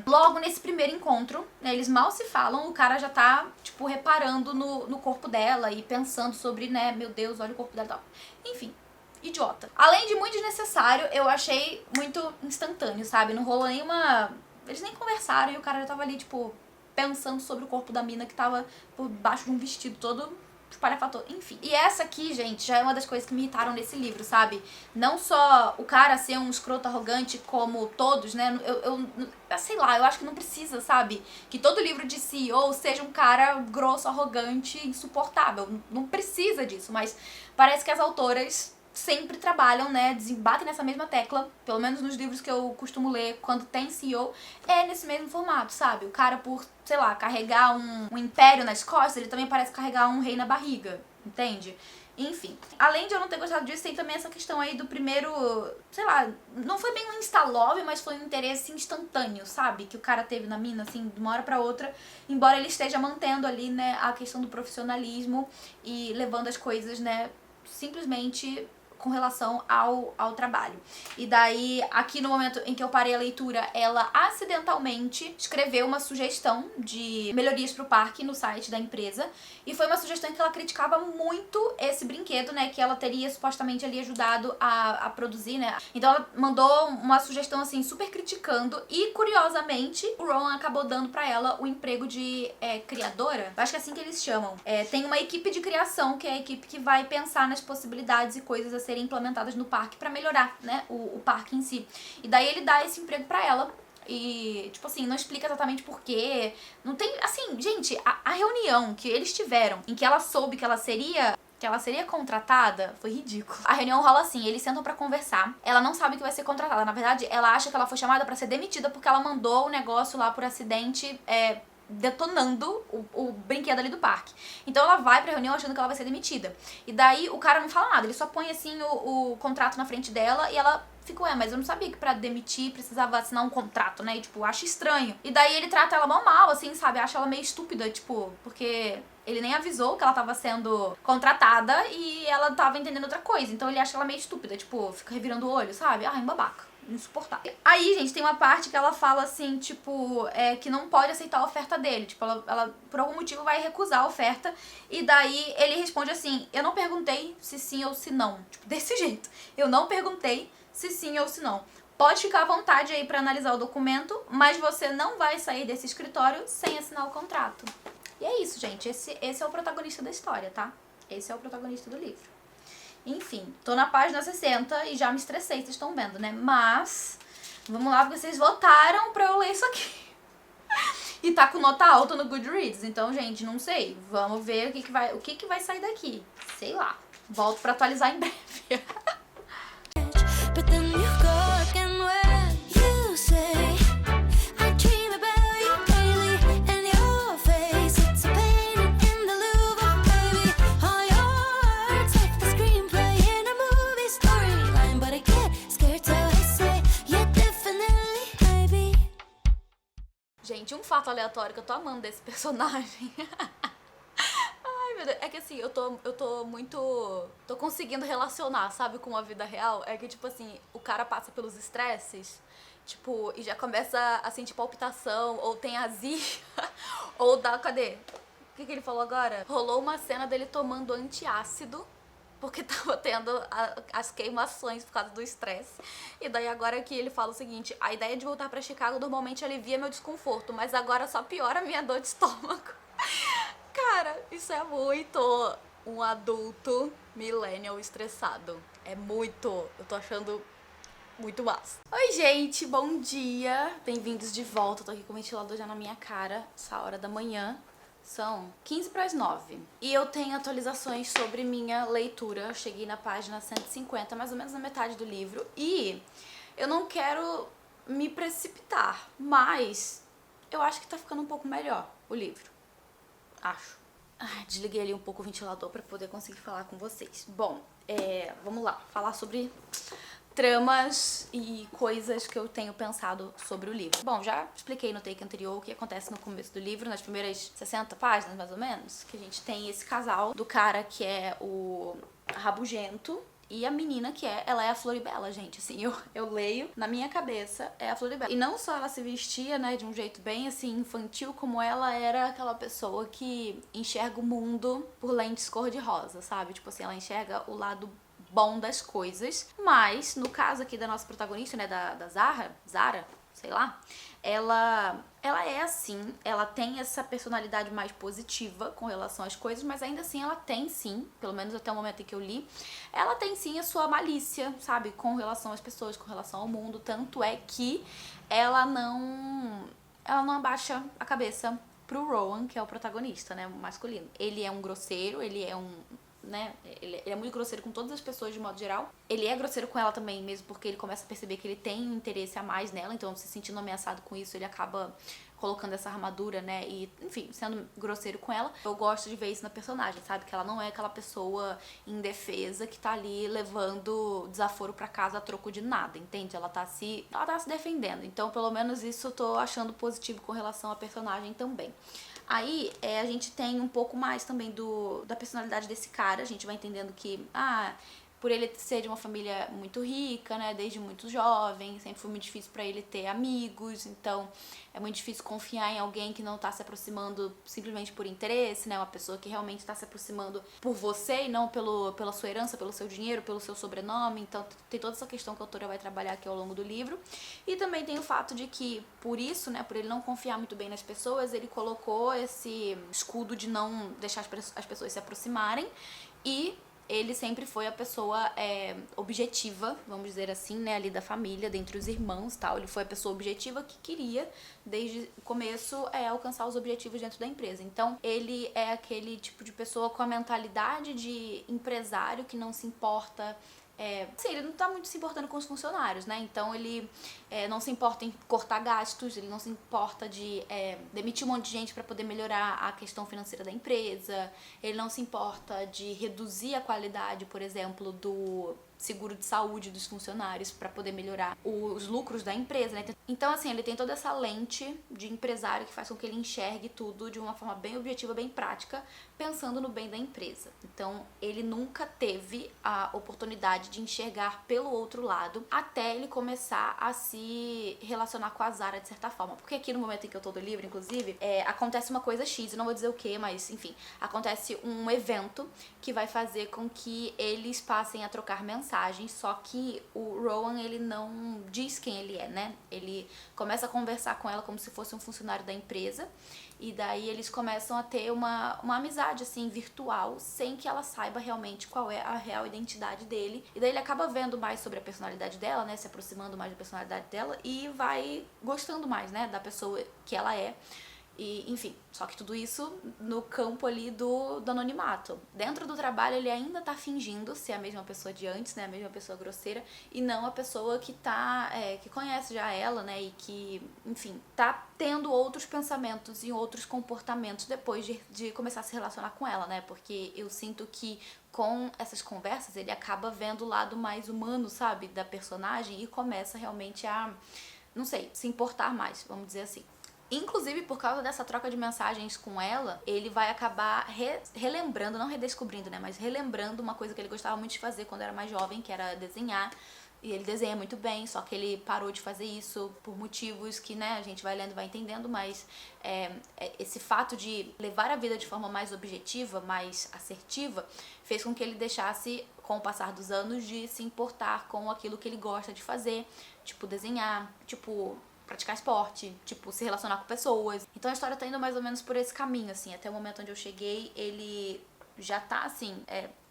logo nesse primeiro encontro, né, eles mal se falam, o cara já tá, tipo, reparando no corpo dela e pensando sobre, né, meu Deus, olha o corpo dela e tal. Enfim, idiota. Além de muito desnecessário, eu achei muito instantâneo, sabe? Não rolou nenhuma... Eles nem conversaram e o cara já tava ali, tipo... pensando sobre o corpo da mina que tava por baixo de um vestido todo espalhafatoso, enfim. E essa aqui, gente, já é uma das coisas que me irritaram nesse livro, sabe? Não só o cara ser um escroto arrogante como todos, né? Eu sei lá, eu acho que não precisa, sabe? Que todo livro de CEO seja um cara grosso, arrogante, insuportável. Não precisa disso, mas parece que as autoras... sempre trabalham, né, batem nessa mesma tecla, pelo menos nos livros que eu costumo ler, quando tem CEO, é nesse mesmo formato, sabe? O cara, por, sei lá, carregar um império nas costas, ele também parece carregar um rei na barriga, entende? Enfim, além de eu não ter gostado disso, tem também essa questão aí do primeiro, sei lá, não foi bem um insta-love, mas foi um interesse instantâneo, sabe? Que o cara teve na mina, assim, de uma hora pra outra, embora ele esteja mantendo ali, né, a questão do profissionalismo e levando as coisas, né, simplesmente... com relação ao trabalho. E daí, aqui no momento em que eu parei a leitura, ela acidentalmente escreveu uma sugestão de melhorias pro parque no site da empresa. E foi uma sugestão que ela criticava muito esse brinquedo, né, que ela teria supostamente ali ajudado a produzir, né. Então ela mandou uma sugestão, assim, super criticando. E, curiosamente, o Ron acabou dando pra ela o emprego de criadora. Eu acho que é assim que eles chamam. Tem uma equipe de criação, que é a equipe que vai pensar nas possibilidades e coisas a serem implementadas no parque pra melhorar, né, o parque em si. E daí ele dá esse emprego pra ela. E, tipo assim, não explica exatamente por quê. Não tem, assim, gente, a reunião que eles tiveram, em que ela soube que ela seria contratada, foi ridículo. A reunião rola assim, eles sentam pra conversar, ela não sabe que vai ser contratada. Na verdade, ela acha que ela foi chamada pra ser demitida porque ela mandou o negócio lá por acidente, detonando o brinquedo ali do parque. Então ela vai pra reunião achando que ela vai ser demitida. E daí o cara não fala nada, ele só põe assim o contrato na frente dela e ela fica, mas eu não sabia que pra demitir precisava assinar um contrato, né? E tipo, acha estranho. E daí ele trata ela mal, assim, sabe? Acha ela meio estúpida, tipo, porque ele nem avisou que ela tava sendo contratada e ela tava entendendo outra coisa. Então ele acha ela meio estúpida, tipo, fica revirando o olho, sabe? Ai, babaca. Insuportável. Aí, gente, tem uma parte que ela fala assim, tipo, que não pode aceitar a oferta dele. Tipo, ela por algum motivo vai recusar a oferta. E daí ele responde assim: eu não perguntei se sim ou se não. Tipo, desse jeito. Eu não perguntei se sim ou se não. Pode ficar à vontade aí pra analisar o documento, mas você não vai sair desse escritório sem assinar o contrato. E é isso, gente. Esse é o protagonista da história, tá? Esse é o protagonista do livro. Enfim, tô na página 60 e já me estressei, vocês estão vendo, né? Mas, vamos lá, porque vocês votaram pra eu ler isso aqui. E tá com nota alta no Goodreads, então, gente, não sei. Vamos ver o que vai sair daqui. Sei lá. Volto pra atualizar em breve. But then you go again when you say I dream about you daily and your face, it's a painting in the Louvre, baby. All your words like the screenplay in a movie storyline, but I get scared so I say yeah, definitely, baby. Gente, um fato aleatório que eu tô amando desse personagem. É que assim, eu tô muito... tô conseguindo relacionar, sabe, com a vida real. É que, tipo assim, o cara passa pelos estresses, tipo, e já começa a sentir palpitação, ou tem azia, ou dá... Cadê? O que ele falou agora? Rolou uma cena dele tomando antiácido, porque tava tendo as queimações por causa do estresse. E daí agora que ele fala o seguinte: a ideia de voltar pra Chicago normalmente alivia meu desconforto, mas agora só piora a minha dor de estômago. Cara, isso é muito um adulto millennial estressado. É muito, eu tô achando muito massa. Oi, gente, bom dia. Bem-vindos de volta. Eu tô aqui com o ventilador já na minha cara, essa hora da manhã. São 15 para as 9. E eu tenho atualizações sobre minha leitura. Eu cheguei na página 150, mais ou menos na metade do livro. E eu não quero me precipitar, mas eu acho que tá ficando um pouco melhor o livro. Acho. Desliguei ali um pouco o ventilador pra poder conseguir falar com vocês. Bom, vamos lá. Falar sobre tramas e coisas que eu tenho pensado sobre o livro. Bom, já expliquei no take anterior o que acontece no começo do livro, nas primeiras 60 páginas, mais ou menos, que a gente tem esse casal do cara que é o rabugento e a menina que ela é a Floribela, gente. Assim, eu leio, na minha cabeça, é a Floribela. E não só ela se vestia, né, de um jeito bem, assim, infantil, como ela era aquela pessoa que enxerga o mundo por lentes cor-de-rosa, sabe? Tipo assim, ela enxerga o lado bom das coisas. Mas, no caso aqui da nossa protagonista, né, da Zara, sei lá, ela é assim, ela tem essa personalidade mais positiva com relação às coisas, mas ainda assim ela tem sim, pelo menos até o momento em que eu li, ela tem sim a sua malícia, sabe, com relação às pessoas, com relação ao mundo, tanto é que ela não abaixa a cabeça pro Rowan, que é o protagonista, né, o masculino. Ele é um grosseiro, ele é um... né, ele é muito grosseiro com todas as pessoas de modo geral. Ele é grosseiro com ela também, mesmo porque ele começa a perceber que ele tem um interesse a mais nela, então se sentindo ameaçado com isso, ele acaba colocando essa armadura, né, e, enfim, sendo grosseiro com ela. Eu gosto de ver isso na personagem, sabe, que ela não é aquela pessoa indefesa que tá ali levando desaforo pra casa a troco de nada, entende? Ela tá se defendendo, então pelo menos isso eu tô achando positivo com relação à personagem também. Aí, a gente tem um pouco mais também da personalidade desse cara. A gente vai entendendo que, por ele ser de uma família muito rica, né, desde muito jovem, sempre foi muito difícil pra ele ter amigos, então é muito difícil confiar em alguém que não tá se aproximando simplesmente por interesse, né, uma pessoa que realmente tá se aproximando por você e não pela sua herança, pelo seu dinheiro, pelo seu sobrenome. Então tem toda essa questão que a autora vai trabalhar aqui ao longo do livro. E também tem o fato de que, por isso, né, por ele não confiar muito bem nas pessoas, ele colocou esse escudo de não deixar as pessoas se aproximarem, e ele sempre foi a pessoa objetiva, vamos dizer assim, né, ali da família, dentre os irmãos, tal. Ele foi a pessoa objetiva que queria, desde o começo, alcançar os objetivos dentro da empresa. Então, ele é aquele tipo de pessoa com a mentalidade de empresário que não se importa. Assim, ele não tá muito se importando com os funcionários, né? Então ele não se importa em cortar gastos, ele não se importa de demitir um monte de gente para poder melhorar a questão financeira da empresa, ele não se importa de reduzir a qualidade, por exemplo, do seguro de saúde dos funcionários para poder melhorar os lucros da empresa, né? Então, assim, ele tem toda essa lente de empresário que faz com que ele enxergue tudo de uma forma bem objetiva, bem prática, pensando no bem da empresa. Então, ele nunca teve a oportunidade de enxergar pelo outro lado até ele começar a se relacionar com a Zara de certa forma. Porque aqui no momento em que eu tô do livro, inclusive, acontece uma coisa X, eu não vou dizer o que, mas enfim, acontece um evento que vai fazer com que eles passem a trocar mensagens, só que o Rowan, ele não diz quem ele é, né? Ele começa a conversar com ela como se fosse um funcionário da empresa, e daí eles começam a ter uma amizade, assim, virtual, sem que ela saiba realmente qual é a real identidade dele. E daí ele acaba vendo mais sobre a personalidade dela, né? Se aproximando mais da personalidade dela e vai gostando mais, né? Da pessoa que ela é. E, enfim, só que tudo isso no campo ali do anonimato. Dentro do trabalho ele ainda tá fingindo ser a mesma pessoa de antes, né, a mesma pessoa grosseira, e não a pessoa que tá, que conhece já ela, né, e que, enfim, tá tendo outros pensamentos e outros comportamentos depois de começar a se relacionar com ela, né, porque eu sinto que com essas conversas ele acaba vendo o lado mais humano, sabe, da personagem, e começa realmente a, não sei, se importar mais, vamos dizer assim. Inclusive, por causa dessa troca de mensagens com ela, ele vai acabar relembrando, não redescobrindo, né, mas relembrando uma coisa que ele gostava muito de fazer quando era mais jovem, que era desenhar. E ele desenha muito bem, só que ele parou de fazer isso por motivos que, né, a gente vai lendo e vai entendendo, mas esse fato de levar a vida de forma mais objetiva, mais assertiva, fez com que ele deixasse, com o passar dos anos, de se importar com aquilo que ele gosta de fazer, tipo desenhar, tipo praticar esporte, tipo, se relacionar com pessoas. Então a história tá indo mais ou menos por esse caminho, assim. Até o momento onde eu cheguei, ele já tá, assim,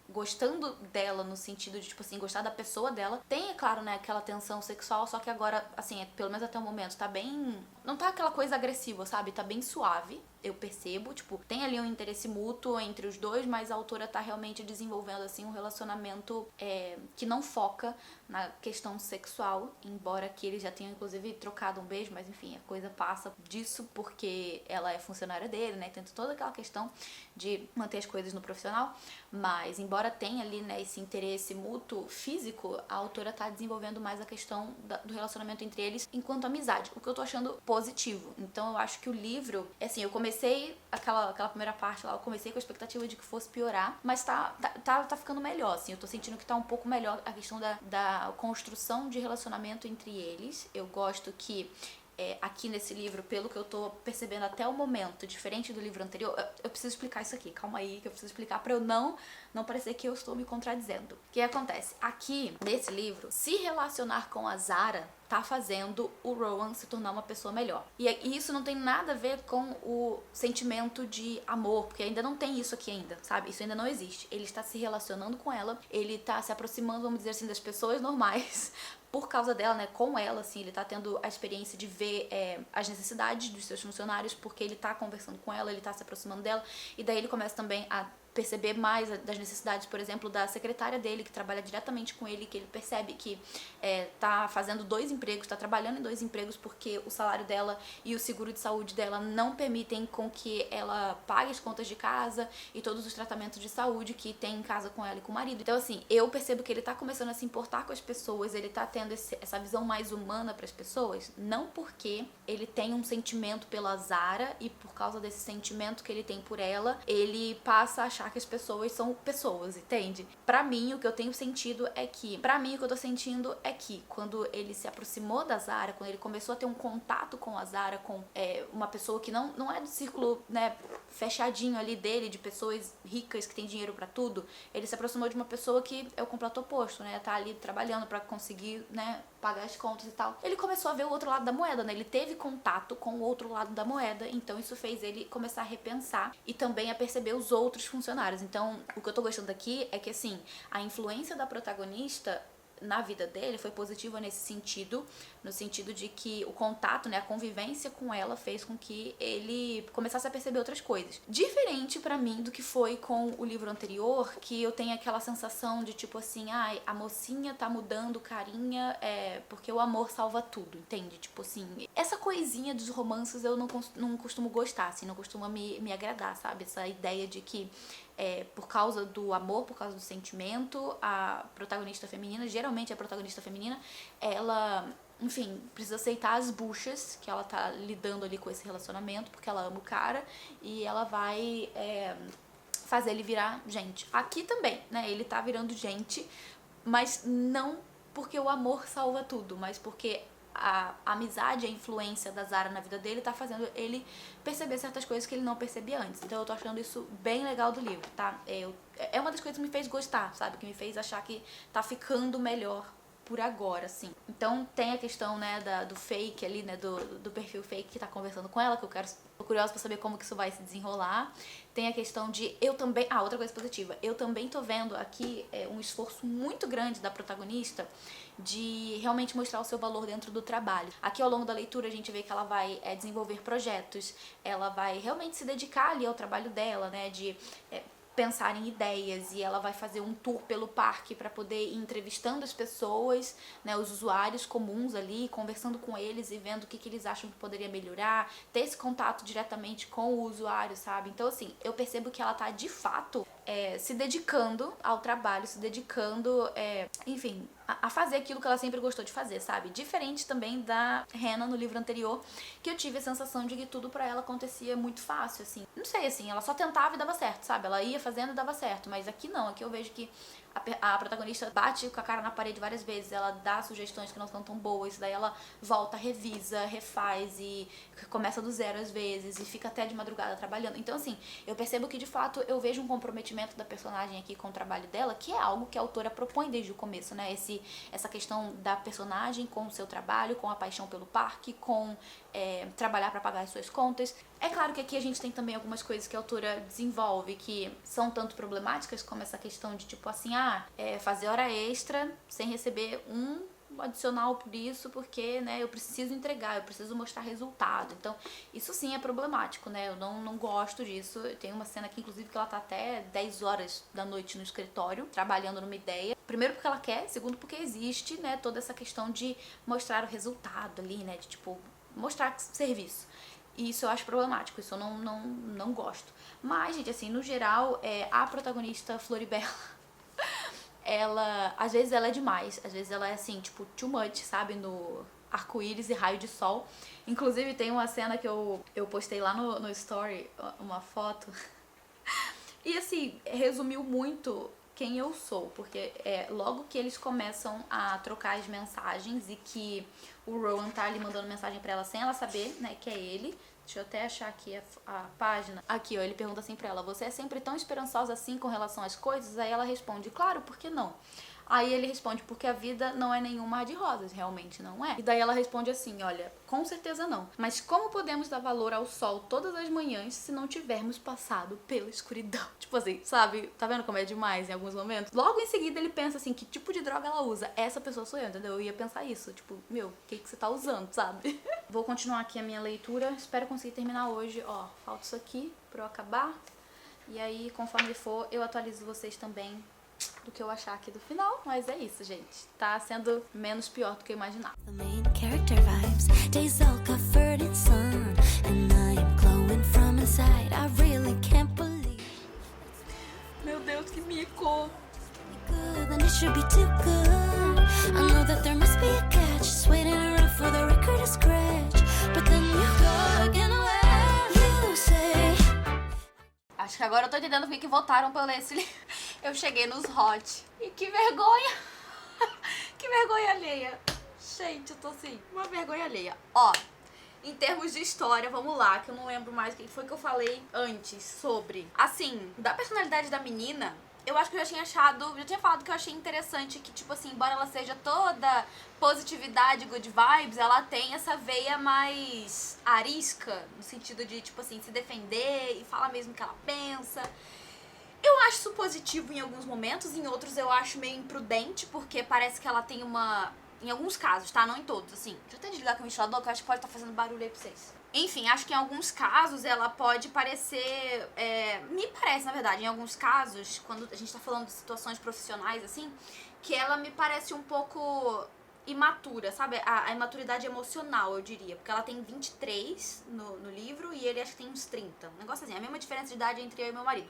gostando dela no sentido de, tipo assim, gostar da pessoa dela. Tem, é claro, né, aquela tensão sexual, só que agora, assim, pelo menos até o momento, tá bem... Não tá aquela coisa agressiva, sabe? Tá bem suave, eu percebo. Tipo, tem ali um interesse mútuo entre os dois, mas a autora tá realmente desenvolvendo, assim, um relacionamento que não foca na questão sexual, embora que eles já tenham, inclusive, trocado um beijo, mas enfim, a coisa passa disso porque ela é funcionária dele, né? Tem toda aquela questão de manter as coisas no profissional, mas embora tenha ali, né, esse interesse mútuo físico, a autora tá desenvolvendo mais a questão do relacionamento entre eles enquanto amizade, o que eu tô achando positivo. Então eu acho que o livro, assim, eu comecei aquela primeira parte lá, eu comecei com a expectativa de que fosse piorar, mas tá ficando melhor, assim, eu tô sentindo que tá um pouco melhor a questão da construção de relacionamento entre eles. Eu gosto que aqui nesse livro, pelo que eu tô percebendo até o momento, diferente do livro anterior, eu preciso explicar isso aqui, calma aí, que eu preciso explicar pra eu não parecer que eu estou me contradizendo. O que acontece? Aqui, nesse livro, se relacionar com a Zara tá fazendo o Rowan se tornar uma pessoa melhor. E isso não tem nada a ver com o sentimento de amor, porque ainda não tem isso aqui ainda, sabe? Isso ainda não existe. Ele está se relacionando com ela, ele tá se aproximando, vamos dizer assim, das pessoas normais, por causa dela, né, com ela, assim, ele tá tendo a experiência de ver as necessidades dos seus funcionários, porque ele tá conversando com ela, ele tá se aproximando dela, e daí ele começa também a perceber mais das necessidades, por exemplo, da secretária dele, que trabalha diretamente com ele, que ele percebe que tá fazendo 2 empregos, tá trabalhando em 2 empregos porque o salário dela e o seguro de saúde dela não permitem com que ela pague as contas de casa e todos os tratamentos de saúde que tem em casa com ela e com o marido. Então, assim, eu percebo que ele tá começando a se importar com as pessoas, ele tá tendo essa visão mais humana para as pessoas, não porque ele tem um sentimento pela Zara e por causa desse sentimento que ele tem por ela, ele passa a achar achar que as pessoas são pessoas, entende? Pra mim, o que eu tenho sentido é que... Pra mim, o que eu tô sentindo é que quando ele se aproximou da Zara, quando ele começou a ter um contato com a Zara, com uma pessoa que não é do círculo, né, fechadinho ali dele, de pessoas ricas que têm dinheiro pra tudo, ele se aproximou de uma pessoa que é o completo oposto, né? Tá ali trabalhando pra conseguir, né, pagar as contas e tal. Ele começou a ver o outro lado da moeda, né? Ele teve contato com o outro lado da moeda, então isso fez ele começar a repensar e também a perceber os outros funcionários. Então, o que eu tô gostando aqui é que, assim, a influência da protagonista na vida dele foi positiva nesse sentido, no sentido de que o contato, né, a convivência com ela fez com que ele começasse a perceber outras coisas. Diferente pra mim do que foi com o livro anterior, que eu tenho aquela sensação de tipo assim, ai, a mocinha tá mudando carinha porque o amor salva tudo, entende? Tipo assim, essa coisinha dos romances eu não costumo gostar, assim, não costuma me agradar, sabe? Essa ideia de que por causa do amor, por causa do sentimento, a protagonista feminina, geralmente a protagonista feminina, ela, enfim, precisa aceitar as buchas que ela tá lidando ali com esse relacionamento, porque ela ama o cara e ela vai fazer ele virar gente. Aqui também, né, ele tá virando gente, mas não porque o amor salva tudo, mas porque a amizade, a influência da Zara na vida dele tá fazendo ele perceber certas coisas que ele não percebia antes. Então eu tô achando isso bem legal do livro, tá? É uma das coisas que me fez gostar, sabe? Que me fez achar que tá ficando melhor por agora, assim. Então tem a questão, né, do fake ali, né, do perfil fake que tá conversando com ela, que tô curiosa pra saber como que isso vai se desenrolar. Tem a questão de outra coisa positiva, eu também tô vendo aqui um esforço muito grande da protagonista de realmente mostrar o seu valor dentro do trabalho. Aqui ao longo da leitura a gente vê que ela vai desenvolver projetos, ela vai realmente se dedicar ali ao trabalho dela, né, de pensar em ideias, e ela vai fazer um tour pelo parque para poder ir entrevistando as pessoas, né, os usuários comuns ali, conversando com eles e vendo o que eles acham que poderia melhorar, ter esse contato diretamente com o usuário, sabe? Então, assim, eu percebo que ela tá de fato se dedicando ao trabalho, se dedicando, enfim, a fazer aquilo que ela sempre gostou de fazer, sabe? Diferente também da Hannah no livro anterior, que eu tive a sensação de que tudo pra ela acontecia muito fácil, assim. Não sei, assim, ela só tentava e dava certo, sabe? Ela ia fazendo e dava certo, mas aqui não, aqui eu vejo que a protagonista bate com a cara na parede várias vezes, ela dá sugestões que não são tão boas, daí ela volta, revisa, refaz e começa do zero às vezes e fica até de madrugada trabalhando. Então, assim, eu percebo que de fato eu vejo um comprometimento da personagem aqui com o trabalho dela, que é algo que a autora propõe desde o começo, né? Essa questão da personagem com o seu trabalho, com a paixão pelo parque, com trabalhar para pagar as suas contas. É claro que aqui a gente tem também algumas coisas que a autora desenvolve que são tanto problemáticas, como essa questão de tipo assim, fazer hora extra sem receber um adicional por isso, porque, né, eu preciso entregar, eu preciso mostrar resultado. Então, isso sim é problemático, né? Eu não gosto disso. Tem uma cena aqui, inclusive, que ela tá até 10 horas da noite no escritório, trabalhando numa ideia. Primeiro porque ela quer, segundo porque existe, né, toda essa questão de mostrar o resultado ali, né, de tipo, mostrar serviço. E isso eu acho problemático, isso eu não gosto. Mas, gente, assim, no geral, a protagonista Floribela, às vezes ela é demais, às vezes ela é assim, tipo, too much, sabe, no arco-íris e raio de sol. Inclusive tem uma cena que eu postei lá no story, uma foto, e assim, resumiu muito quem eu sou, porque logo que eles começam a trocar as mensagens e que o Rowan tá ali mandando mensagem pra ela sem ela saber, né, que é ele. Deixa eu até achar aqui a página. Aqui, ó, ele pergunta assim pra ela: você é sempre tão esperançosa assim com relação às coisas? Aí ela responde: claro, por que não? Aí ele responde: porque a vida não é nenhum mar de rosas, realmente não é. E daí ela responde assim: olha, com certeza não. Mas como podemos dar valor ao sol todas as manhãs se não tivermos passado pela escuridão? Tipo assim, sabe? Tá vendo como é demais em alguns momentos? Logo em seguida ele pensa assim: que tipo de droga ela usa? Essa pessoa sou eu, entendeu? Eu ia pensar isso, tipo, meu, o que você tá usando, sabe? Vou continuar aqui a minha leitura, espero conseguir terminar hoje. Ó, falta isso aqui pra eu acabar. E aí, conforme for, eu atualizo vocês também do que eu achar aqui do final, mas é isso, gente. Tá sendo menos pior do que eu imaginava. The main character vibes, days all covered in sun, and I am glowing from inside. I really can't believe. Meu Deus, que mico! Good, then it should be too good. I know that there must be a catch, just waiting around for the record to scratch. But then you go again, well, you say. Acho Acho que agora eu tô entendendo porque que votaram pra eu ler esse livro. Eu cheguei nos hot. E que vergonha! Que vergonha alheia. Gente, eu tô assim, uma vergonha alheia. Ó, em termos de história, vamos lá, que eu não lembro mais o que foi que eu falei antes sobre. Assim, da personalidade da menina, eu acho que eu já tinha falado que eu achei interessante que, tipo assim, embora ela seja toda positividade, good vibes, ela tem essa veia mais arisca, no sentido de, tipo assim, se defender e falar mesmo o que ela pensa. Eu acho isso positivo em alguns momentos, em outros eu acho meio imprudente, porque parece que ela tem uma... Em alguns casos, tá? Não em todos, assim. Deixa eu até desligar aqui o ventilador, que eu acho que pode estar fazendo barulho aí pra vocês. Enfim, acho que em alguns casos ela pode parecer... me parece, na verdade, em alguns casos, quando a gente tá falando de situações profissionais, assim, que ela me parece um pouco imatura, sabe? A imaturidade emocional, eu diria. Porque ela tem 23 no livro e ele acho que tem uns 30. Um negócio assim, a mesma diferença de idade entre eu e meu marido.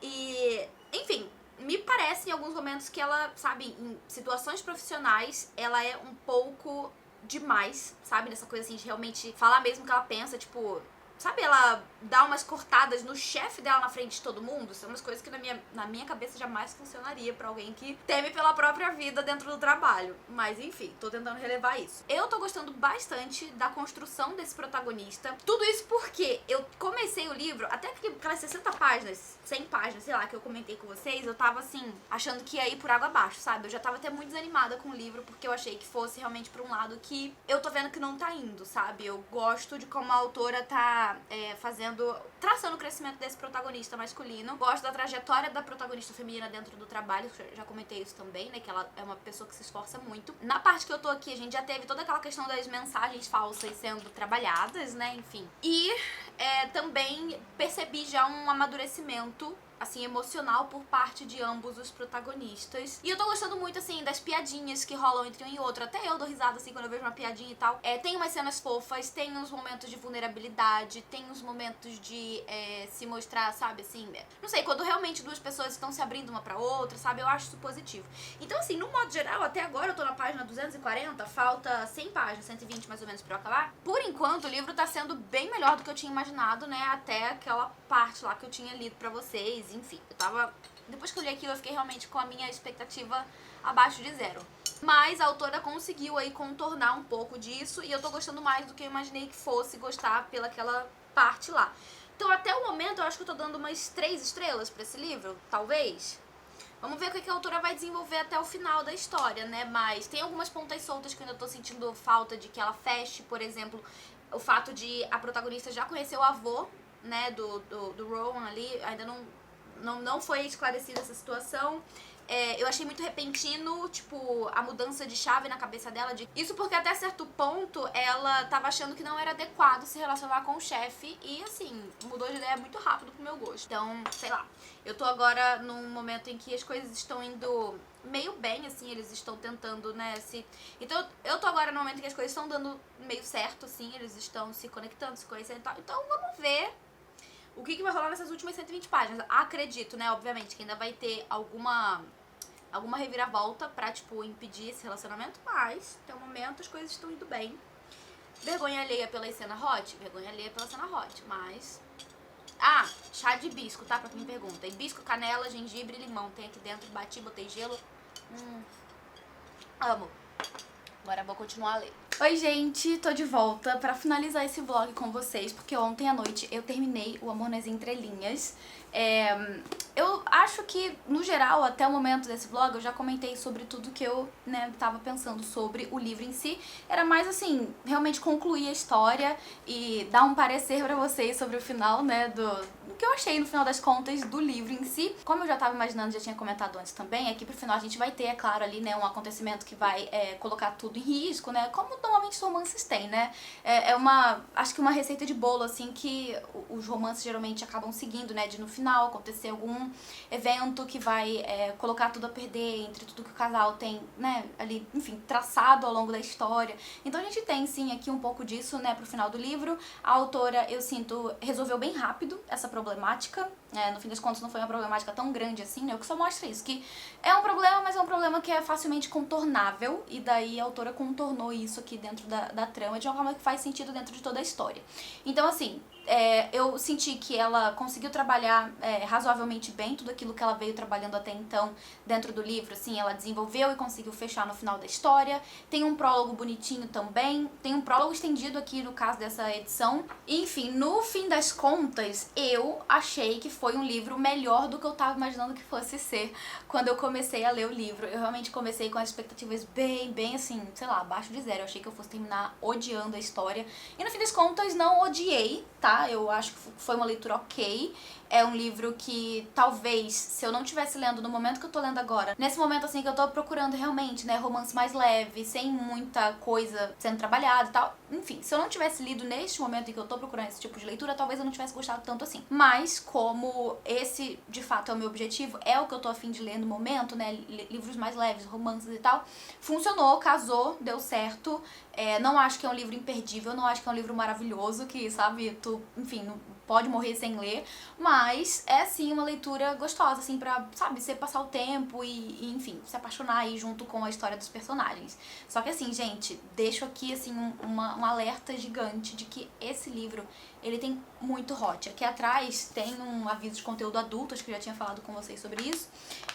E, enfim, me parece em alguns momentos que ela, sabe, em situações profissionais, ela é um pouco demais, sabe? Nessa coisa assim de realmente falar mesmo o que ela pensa, tipo... Sabe, ela dá umas cortadas no chefe dela na frente de todo mundo? São umas coisas que na minha cabeça jamais funcionaria pra alguém que teme pela própria vida dentro do trabalho. Mas enfim, tô tentando relevar isso. Eu tô gostando bastante da construção desse protagonista. Tudo isso porque eu comecei o livro, até aquelas 60 páginas, 100 páginas, sei lá, que eu comentei com vocês, eu tava assim, achando que ia ir por água abaixo, sabe? Eu já tava até muito desanimada com o livro, porque eu achei que fosse realmente pra um lado que eu tô vendo que não tá indo, sabe? Eu gosto de como a autora tá traçando o crescimento desse protagonista masculino. Gosto da trajetória da protagonista feminina dentro do trabalho, já comentei isso também, né, que ela é uma pessoa que se esforça muito. Na parte que eu tô aqui, a gente já teve toda aquela questão das mensagens falsas sendo trabalhadas, né, enfim. E também percebi já um amadurecimento assim, emocional por parte de ambos os protagonistas. E eu tô gostando muito, assim, das piadinhas que rolam entre um e outro. Até eu dou risada, assim, quando eu vejo uma piadinha e tal. Tem umas cenas fofas, tem uns momentos de vulnerabilidade, tem uns momentos de se mostrar, sabe, assim... Não sei, quando realmente duas pessoas estão se abrindo uma pra outra, sabe? Eu acho isso positivo. Então, assim, no modo geral, até agora eu tô na página 240, falta 100 páginas, 120 mais ou menos pra eu acabar. Por enquanto, o livro tá sendo bem melhor do que eu tinha imaginado, né? Até aquela parte lá que eu tinha lido pra vocês. Enfim, eu tava... Depois que eu li aquilo, eu fiquei realmente com a minha expectativa abaixo de zero. Mas a autora conseguiu aí contornar um pouco disso e eu tô gostando mais do que eu imaginei que fosse gostar pelaquela parte lá. Então, até o momento, eu acho que eu tô dando umas 3 estrelas pra esse livro, talvez. Vamos ver o que a autora vai desenvolver até o final da história, né? Mas tem algumas pontas soltas que eu ainda tô sentindo falta de que ela feche. Por exemplo, o fato de a protagonista já conhecer o avô, né, do Rowan ali, ainda não foi esclarecida essa situação. Eu achei muito repentino, tipo, a mudança de chave na cabeça dela. Isso porque até certo ponto ela tava achando que não era adequado se relacionar com o chefe e, assim, mudou de ideia muito rápido pro meu gosto. Então, sei lá, eu tô agora num momento em que as coisas estão indo meio bem, assim, eles estão tentando, né, Então, eu tô agora no momento em que as coisas estão dando meio certo, assim, eles estão se conectando, se conhecendo e tal. Então, vamos ver o que vai rolar nessas últimas 120 páginas. Acredito, né, obviamente, que ainda vai ter alguma reviravolta pra, tipo, impedir esse relacionamento, mas, até o momento, as coisas estão indo bem. Vergonha alheia pela cena hot? Vergonha alheia pela cena hot, mas... Ah, chá de hibisco, tá? Pra quem me pergunta. Hibisco, canela, gengibre e limão. Tem aqui dentro, bati, botei gelo. Amo. Agora vou continuar a ler. Oi, gente, tô de volta pra finalizar esse vlog com vocês, porque ontem à noite eu terminei o Amor nas Entrelinhas. Eu acho que, no geral, até o momento desse vlog, eu já comentei sobre tudo que eu, né, tava pensando sobre o livro em si. Era mais, assim, realmente concluir a história e dar um parecer pra vocês sobre o final, né, do que eu achei, no final das contas, do livro em si. Como eu já tava imaginando, já tinha comentado antes também, aqui pro final a gente vai ter, é claro, ali, né, um acontecimento que vai colocar tudo em risco, né, como normalmente os romances têm, né. Acho que uma receita de bolo, assim, que os romances geralmente acabam seguindo, né, de no final acontecer algum evento que vai colocar tudo a perder entre tudo que o casal tem, né, ali, enfim, traçado ao longo da história. Então a gente tem, sim, aqui um pouco disso, né, pro final do livro. A autora, eu sinto, resolveu bem rápido essa problemática. no fim das contas não foi uma problemática tão grande assim, né? O que só mostra isso, que é um problema, mas é um problema que é facilmente contornável, e daí a autora contornou isso aqui dentro da trama de uma forma que faz sentido dentro de toda a história. Então, assim, eu senti que ela conseguiu trabalhar razoavelmente bem tudo aquilo que ela veio trabalhando até então dentro do livro, assim, ela desenvolveu e conseguiu fechar no final da história. Tem um prólogo bonitinho também, tem um prólogo estendido aqui no caso dessa edição. Enfim, no fim das contas, eu achei que foi um livro melhor do que eu tava imaginando que fosse ser quando eu comecei a ler o livro. Eu realmente comecei com as expectativas bem assim, sei lá, abaixo de zero. Eu achei que eu fosse terminar odiando a história. E no fim das contas, não odiei, tá? Eu acho que foi uma leitura ok. É um livro que talvez, se eu não estivesse lendo no momento que eu tô lendo agora, nesse momento assim que eu tô procurando realmente, né, romance mais leve, sem muita coisa sendo trabalhada e tal, enfim, se eu não tivesse lido neste momento em que eu tô procurando esse tipo de leitura, talvez eu não tivesse gostado tanto assim. Mas como esse, de fato, é o meu objetivo, é o que eu tô a fim de ler no momento, né, livros mais leves, romances e tal, funcionou, casou, deu certo. Não acho que é um livro imperdível, não acho que é um livro maravilhoso, que, sabe, tu, enfim, não pode morrer sem ler, mas é sim uma leitura gostosa, assim, pra, sabe, você passar o tempo e enfim, se apaixonar aí junto com a história dos personagens. Só que assim, gente, deixo aqui, assim, um alerta gigante de que esse livro, ele tem muito hot. Aqui atrás tem um aviso de conteúdo adulto, acho que eu já tinha falado com vocês sobre isso,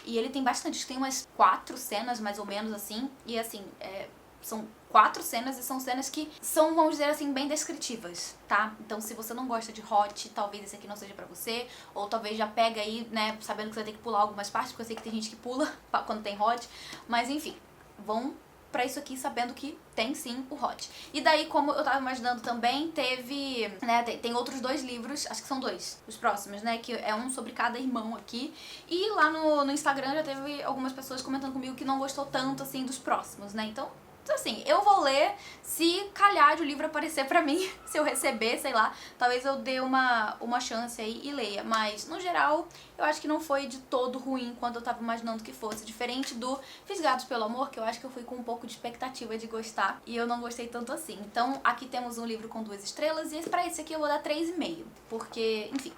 e ele tem bastante, tem umas 4 cenas, mais ou menos, assim, e assim, são 4 cenas e são cenas que são, vamos dizer assim, bem descritivas, tá? Então se você não gosta de hot, talvez esse aqui não seja pra você, ou talvez já pega aí, né, sabendo que você vai ter que pular algumas partes, porque eu sei que tem gente que pula quando tem hot, mas enfim, vão pra isso aqui sabendo que tem sim o hot. E daí, como eu tava imaginando também, teve, né, tem outros 2 livros, acho que são 2, os próximos, né, que é um sobre cada irmão aqui, e lá no Instagram já teve algumas pessoas comentando comigo que não gostou tanto, assim, dos próximos, né, então assim, eu vou ler se calhar de o livro aparecer pra mim, se eu receber, sei lá, talvez eu dê uma chance aí e leia, mas no geral eu acho que não foi de todo ruim quando eu tava imaginando que fosse, diferente do Fisgados pelo Amor, que eu acho que eu fui com um pouco de expectativa de gostar e eu não gostei tanto assim. Então aqui temos um livro com 2 estrelas e pra esse aqui eu vou dar 3,5, porque, enfim,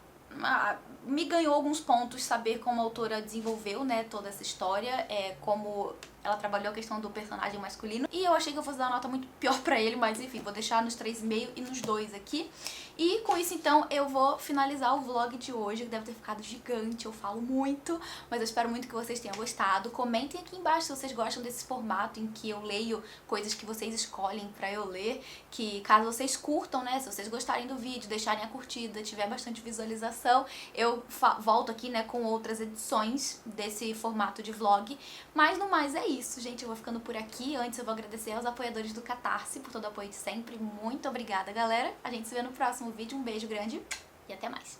me ganhou alguns pontos saber como a autora desenvolveu, né, toda essa história, como ela trabalhou a questão do personagem masculino, e eu achei que eu fosse dar uma nota muito pior pra ele, mas enfim, vou deixar nos 3,5 e nos 2 aqui. E com isso então eu vou finalizar o vlog de hoje, que deve ter ficado gigante, eu falo muito, mas eu espero muito que vocês tenham gostado. Comentem aqui embaixo se vocês gostam desse formato em que eu leio coisas que vocês escolhem pra eu ler, que caso vocês curtam, né, se vocês gostarem do vídeo, deixarem a curtida, tiver bastante visualização, eu volto aqui, né, com outras edições desse formato de vlog. Mas no mais é isso, gente, eu vou ficando por aqui. Antes eu vou agradecer aos apoiadores do Catarse por todo o apoio de sempre. Muito obrigada, galera. A gente se vê no próximo vídeo. Um beijo grande e até mais.